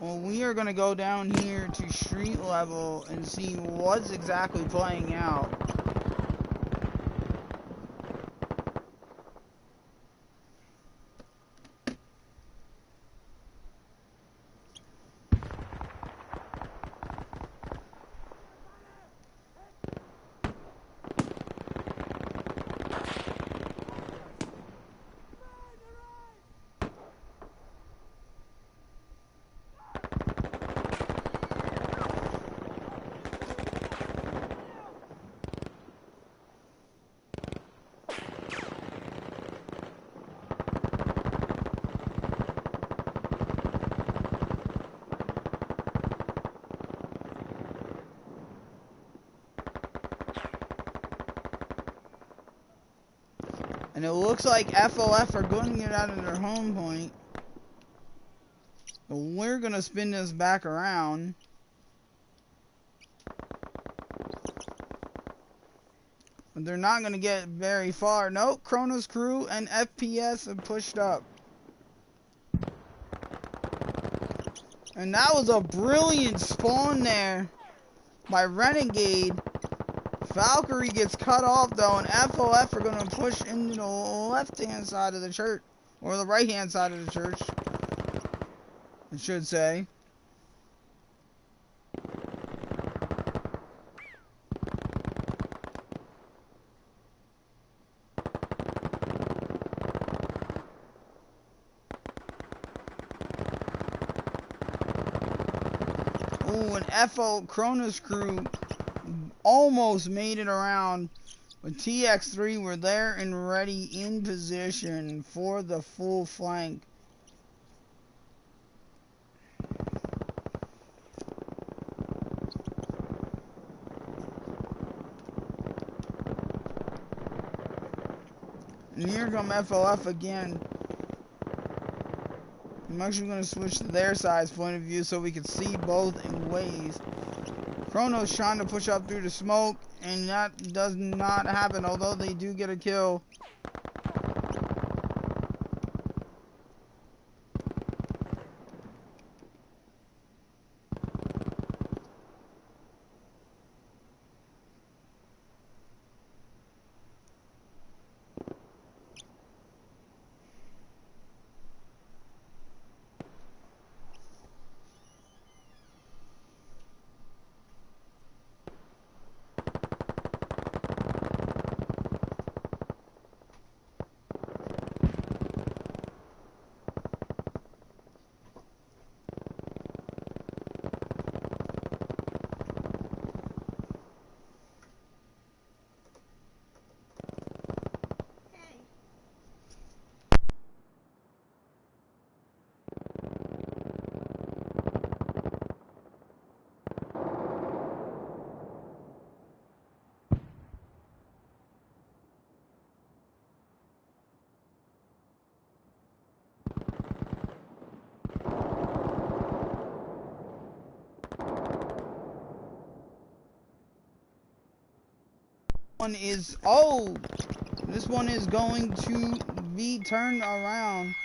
Well, we are going to go down here to street level and see what's exactly playing out. And it looks like FoF are going to get out of their home point. But we're going to spin this back around. But they're not going to get very far. Nope, Chrono's crew and FPS have pushed up. And that was a brilliant spawn there by Renegade. Valkyrie gets cut off though, and FoF are going to push into the left-hand side of the church. Or the right-hand side of the church, I should say. Ooh, and Kronos crew almost made it around. But Tx3 were there and ready in position for the full flank. And here come FoF again. I'm actually going to switch to their side's point of view so we can see both in ways. Chrono's trying to push up through the smoke, and that does not happen, although they do get a kill. This one is going to be turned around.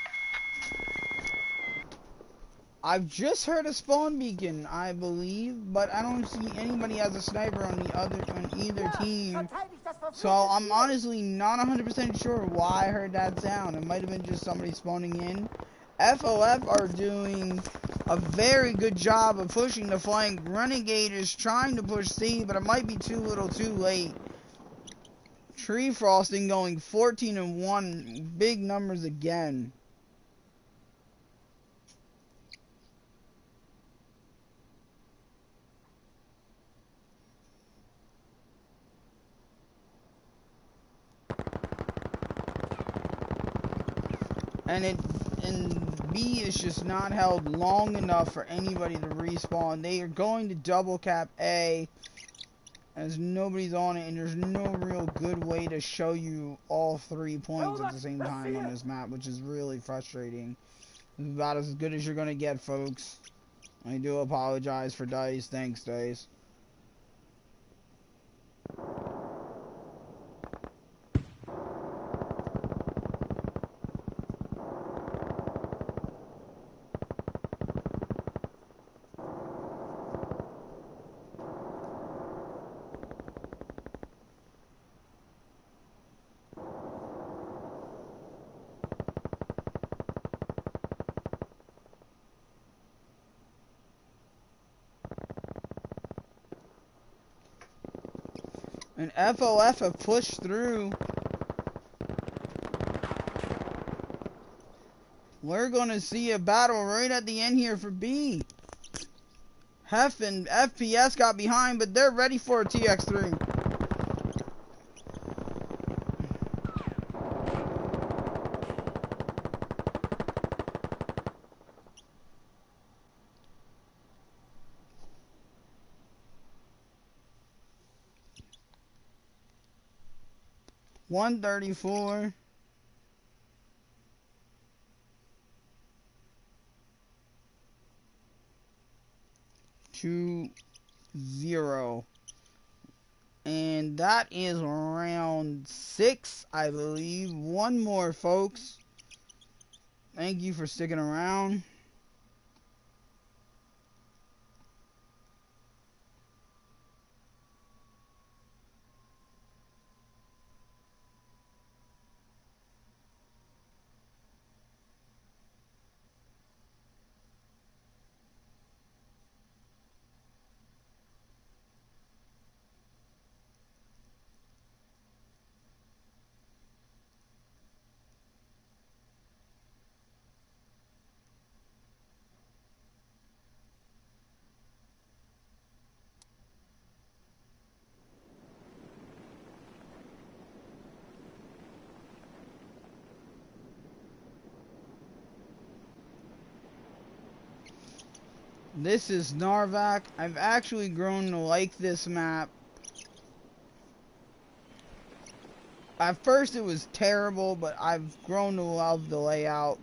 I've just heard a spawn beacon, I believe, but I don't see anybody as a sniper on either team. So I'm honestly not 100% sure why I heard that sound. It might have been just somebody spawning in. FoF are doing a very good job of pushing the flank. Renegade is trying to push C, but it might be too little too late. Tree Frosting going 14-1, big numbers again. And B is just not held long enough for anybody to respawn. They are going to double cap A as nobody's on it, and there's no real good way to show you all 3 points at the same time on this map, which is really frustrating. It's about as good as you're going to get, folks. I do apologize for Dice. Thanks, Dice. And FoF have pushed through. We're going to see a battle right at the end here for B. Hef and FPS got behind, but they're ready for a Tx3. .134. 2-0. And that is round 6, I believe. One more, folks. Thank you for sticking around. This is Narvac. I've actually grown to like this map. At first it was terrible, but I've grown to love the layout.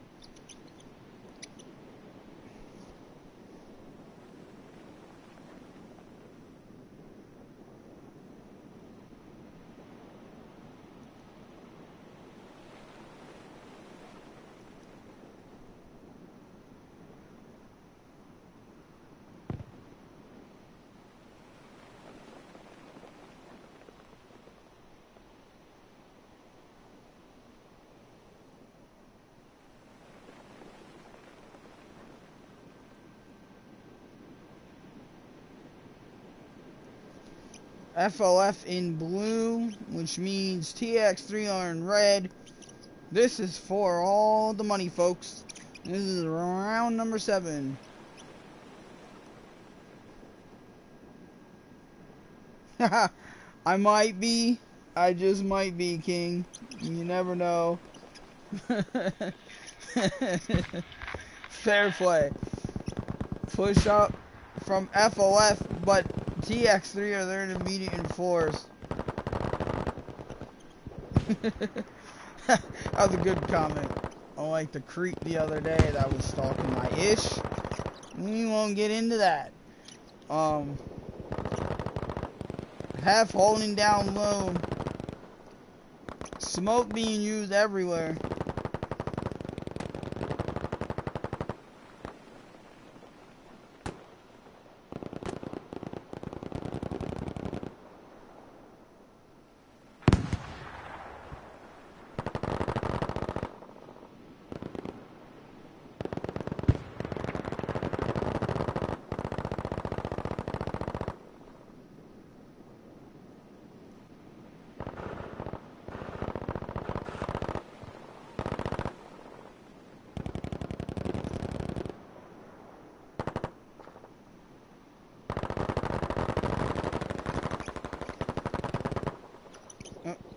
FoF in blue, which means Tx3 are in red. This is for all the money, folks. This is round number 7. I might be. I just might be, King. You never know. Fair play. Push up from FoF, but Tx3 are there to meet it in force. That was a good comment. Unlike the creep the other day that was stalking my ish. We won't get into that. Half holding down low. Smoke being used everywhere.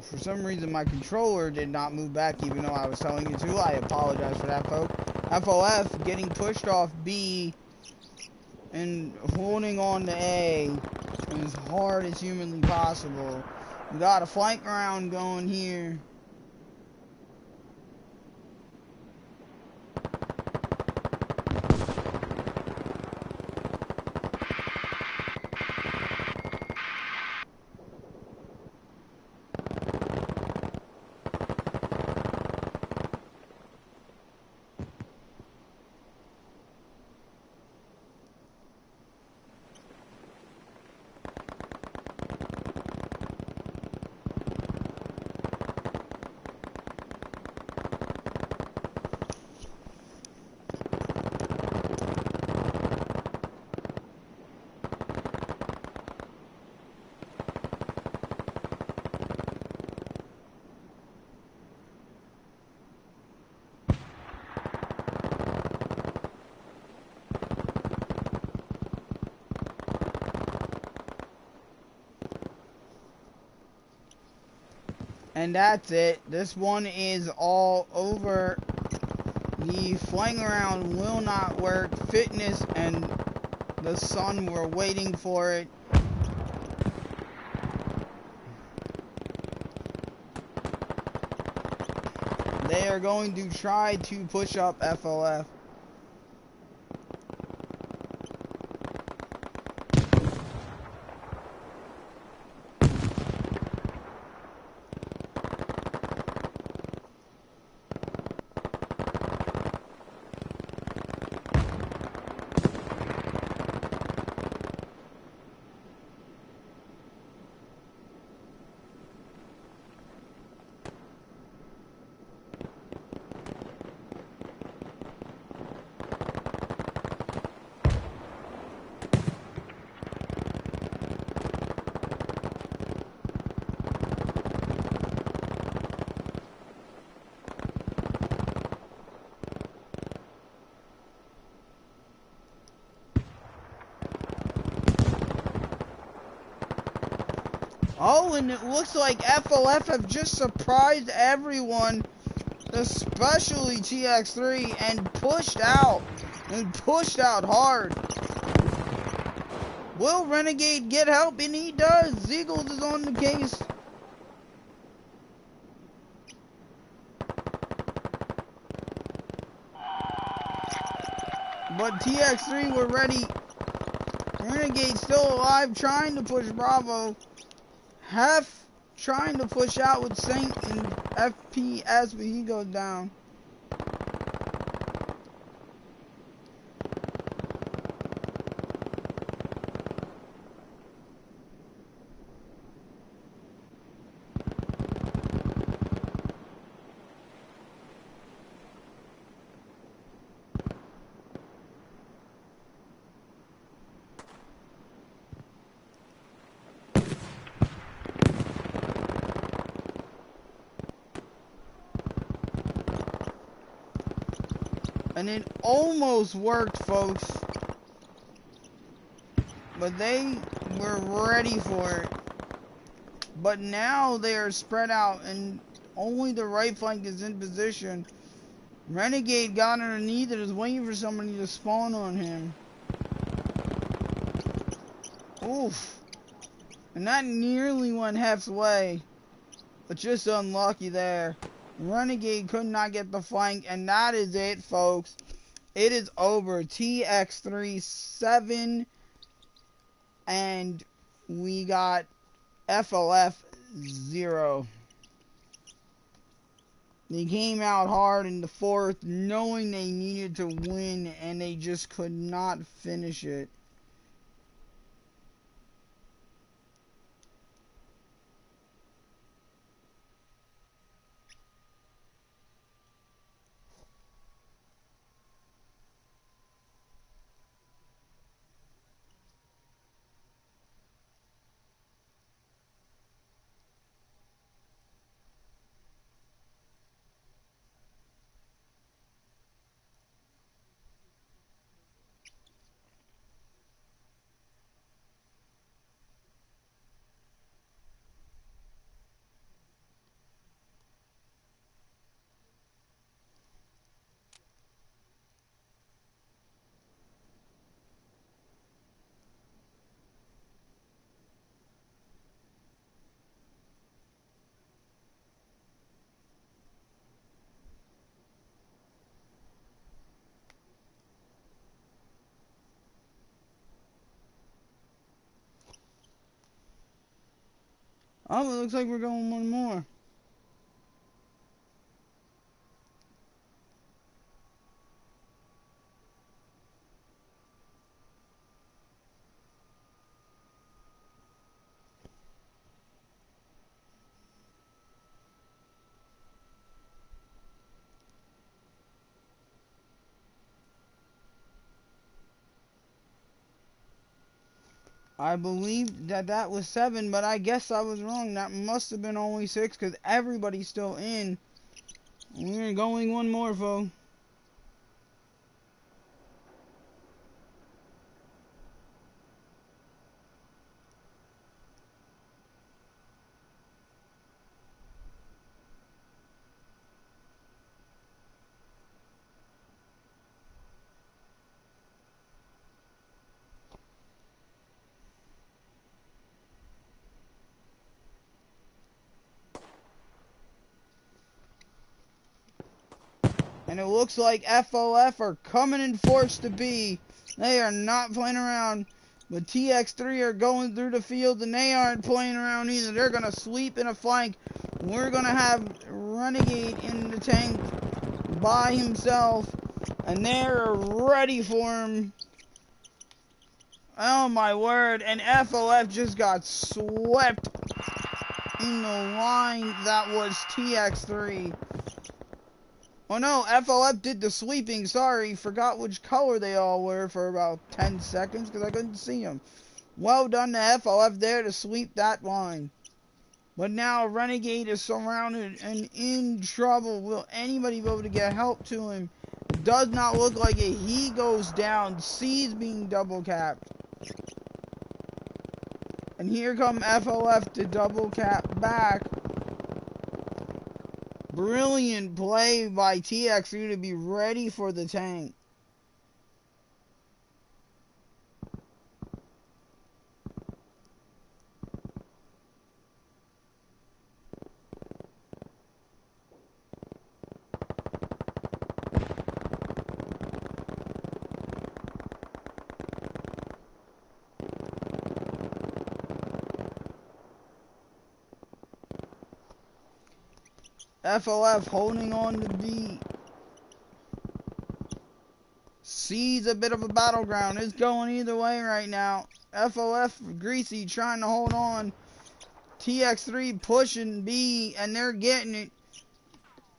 For some reason, my controller did not move back, even though I was telling you to. I apologize for that, folks. FoF getting pushed off B and holding on to A as hard as humanly possible. We got a flank round going here. And that's it. This one is all over. The flying around will not work. Fitness and the sun were waiting for it. They are going to try to push up FoF. Oh, and it looks like FoF have just surprised everyone, especially Tx3, and pushed out hard. Will Renegade get help? And he does. Ziegles is on the case. But Tx3 were ready. Renegade still alive, trying to push Bravo. Hef trying to push out with Saint and FPS, but he goes down. And it almost worked, folks. But they were ready for it. But now they are spread out and only the right flank is in position. Renegade got underneath and is waiting for somebody to spawn on him. Oof. And that nearly went Hef's way. But just unlucky there. Renegade could not get the flank, and that is it, folks. It is over. Tx3 7, and we got FoF 0. They came out hard in the fourth, knowing they needed to win, and they just could not finish it. Oh, it looks like we're going one more. I believe that was 7, but I guess I was wrong. That must have been only 6 because everybody's still in. We're going one more, folks. And it looks like FoF are coming in force to be. They are not playing around. But Tx3 are going through the field and they aren't playing around either. They're going to sweep in a flank. We're going to have Renegade in the tank by himself. And they're ready for him. Oh my word. And FoF just got swept in the line that was Tx3. Oh no, FoF did the sweeping, sorry, forgot which color they all were for about 10 seconds because I couldn't see them. Well done to FoF there to sweep that line. But now Renegade is surrounded and in trouble. Will anybody be able to get help to him? It does not look like it. He goes down. C's being double capped. And here come FoF to double cap back. Brilliant play by Tx3 to be ready for the tank. FoF holding on to B. C's a bit of a battleground. It's going either way right now. FoF, Greasy trying to hold on. Tx3 pushing B, and they're getting it.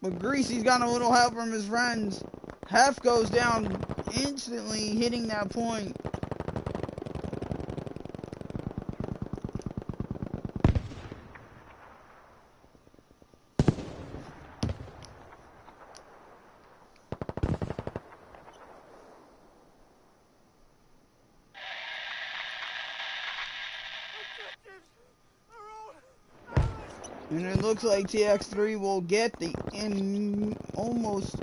But Greasy's got a little help from his friends. Hef goes down instantly, hitting that point. And it looks like Tx3 will get the almost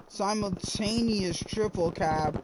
simultaneous triple cap.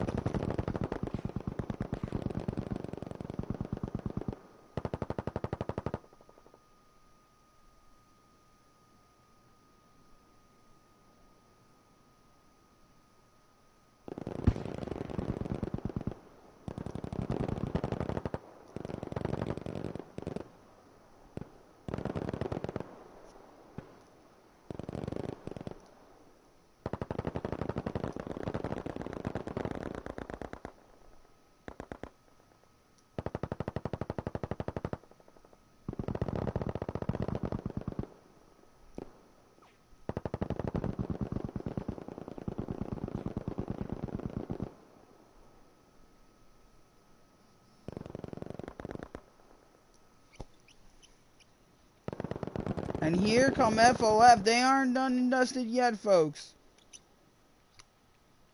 And here come FoF. They aren't done and dusted yet, folks.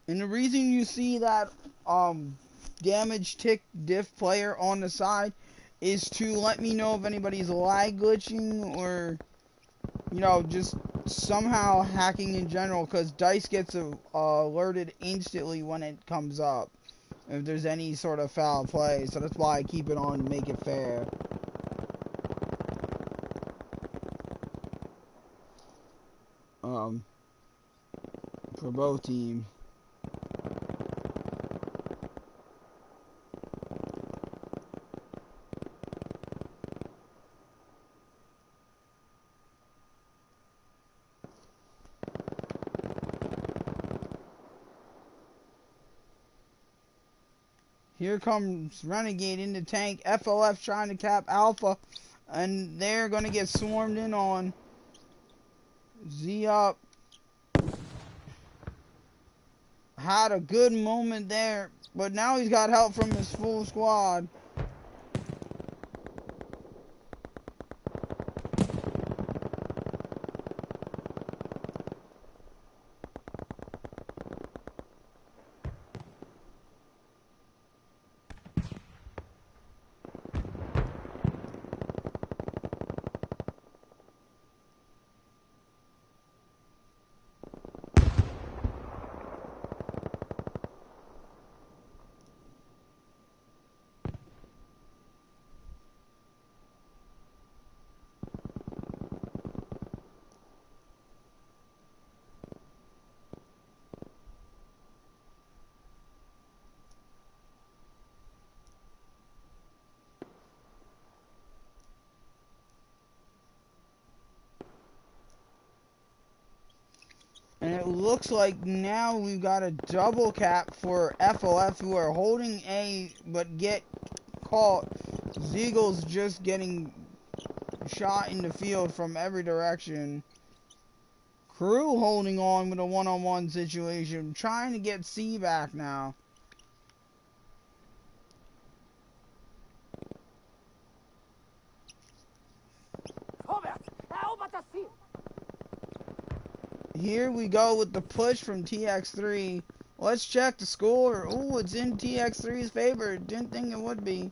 And the reason you see that damage tick diff player on the side is to let me know if anybody's lag glitching or, you know, just somehow hacking in general, because Dice gets alerted instantly when it comes up if there's any sort of foul play. So that's why I keep it on to make it fair. For both teams. Here comes Renegade in the tank. FoF trying to cap Alpha, and they're going to get swarmed in on. Z up. Had a good moment there, but now he's got help from his full squad. And it looks like now we've got a double cap for FoF, who are holding A but get caught. Zeagle's just getting shot in the field from every direction. Crew holding on with a one-on-one situation, trying to get C back now. Here we go with the push from Tx3. Let's check the score. Oh, it's in Tx3's favor. Didn't think it would be.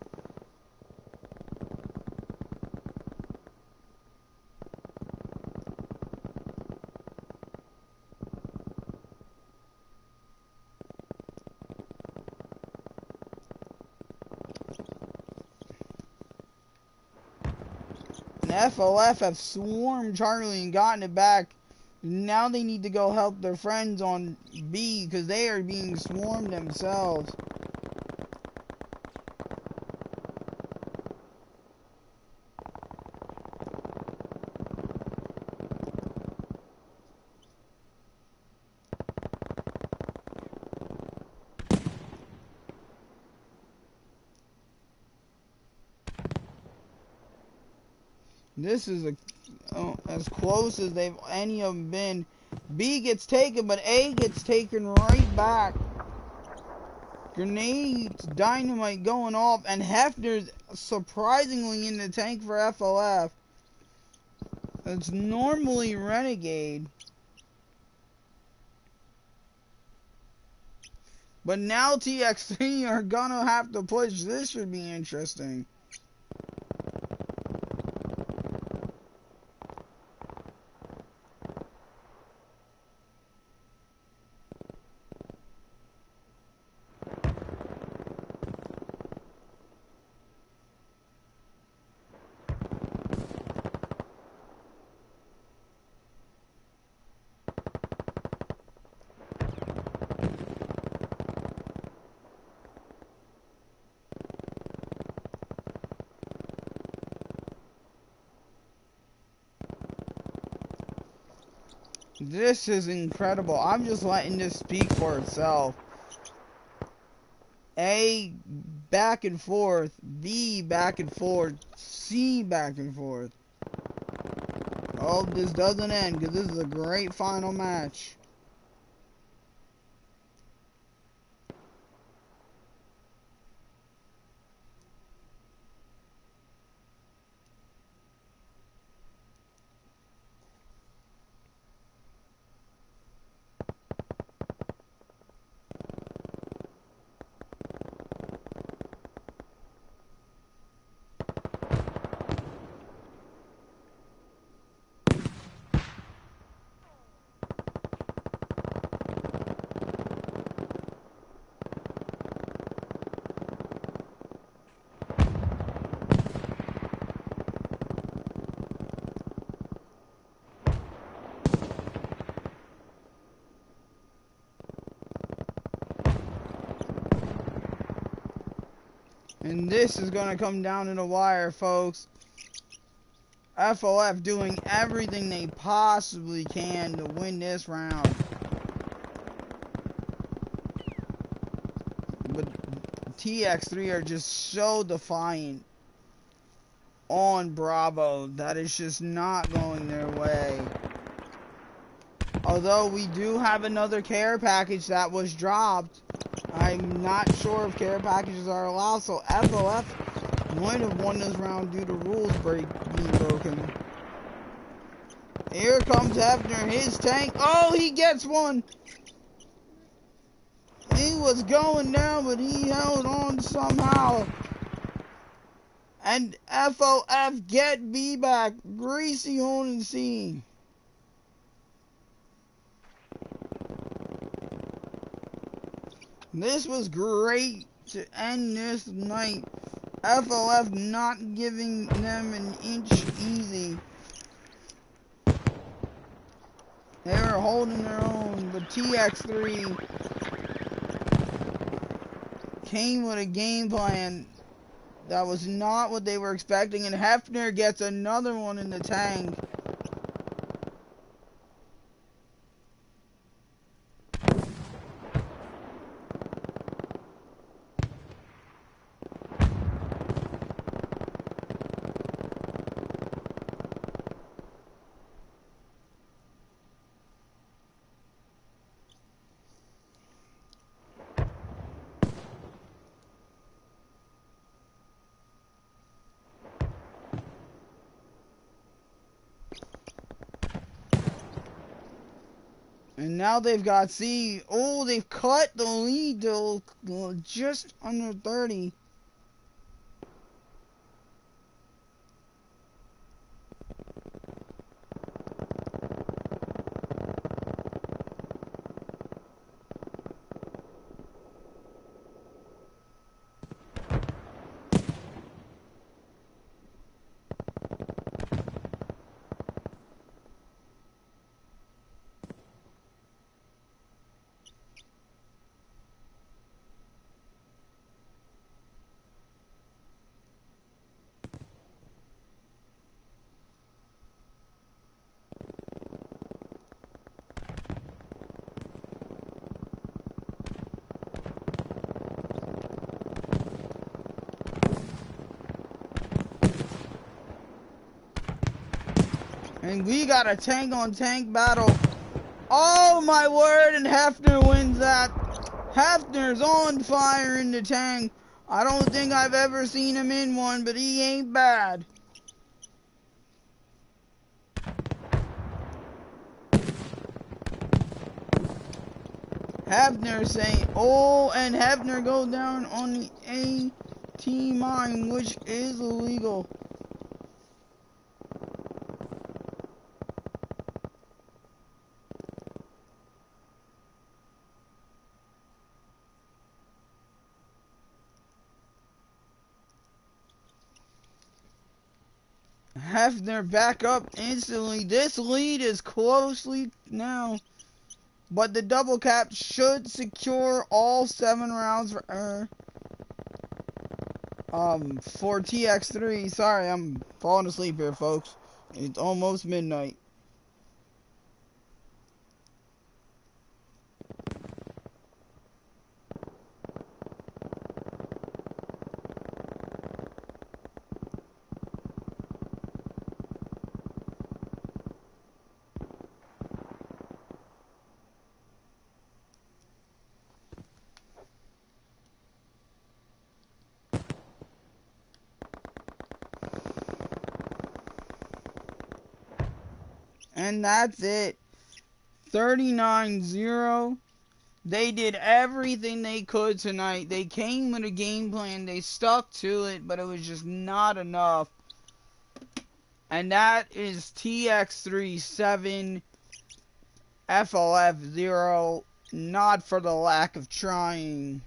And FoF have swarmed Charlie and gotten it back. Now they need to go help their friends on B because they are being swarmed themselves. This is as close as any of them been. B gets taken, but A gets taken right back. Grenades, dynamite going off, and Hefner's surprisingly in the tank for FoF. It's normally Renegade. But now Tx3 are gonna have to push. This should be interesting. This is incredible. I'm just letting this speak for itself. A, back and forth. B, back and forth. C, back and forth. Oh, this doesn't end because this is a great final match. And this is going to come down to the wire, folks. FoF doing everything they possibly can to win this round. But Tx3 are just so defiant on Bravo that it's just not going their way. Although we do have another care package that was dropped. I'm not sure if care packages are allowed, so FoF might have won this round due to rules being broken. Here comes Hefner, his tank. Oh, he gets one! He was going down, but he held on somehow. And FoF get B back. Greasy holding C. This was great to end this night. FoF not giving them an inch easy. They were holding their own, but Tx3 came with a game plan that was not what they were expecting, and Hefner gets another one in the tank. And now they've got C. Oh, they've cut the lead to just under 30. And we got a tank on tank battle. Oh my word, and Hefner wins that. Hefner's on fire in the tank. I don't think I've ever seen him in one, but he ain't bad. Hefner saying, oh, and Hefner go down on the AT mine, which is illegal. Hefner back up instantly. This lead is closely now, but the double cap should secure all 7 rounds for Tx3. Sorry, I'm falling asleep here, folks. It's almost midnight. And that's it. 39-0. They did everything they could tonight. They came with a game plan. They stuck to it, but it was just not enough. And that is Tx3 7, FoF 0. Not for the lack of trying.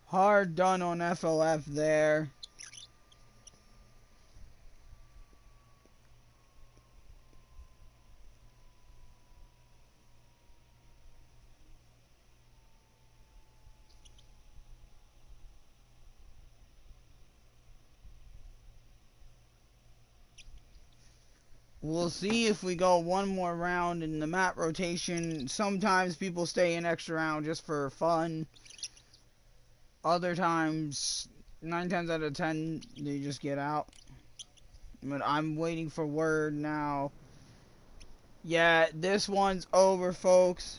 Hard done on FoF there. We'll see if we go one more round in the map rotation. Sometimes people stay an extra round just for fun. Other times, 9 times out of 10, they just get out. But I'm waiting for word now. Yeah, this one's over, folks.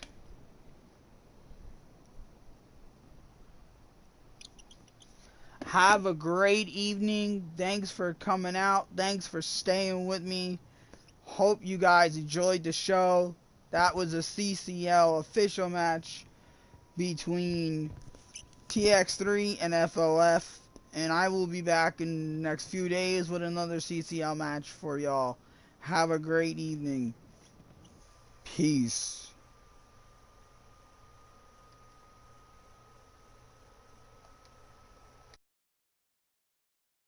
Have a great evening. Thanks for coming out. Thanks for staying with me. Hope you guys enjoyed the show. That was a CCL official match between Tx3 and FoF. And I will be back in the next few days with another CCL match for y'all. Have a great evening. Peace.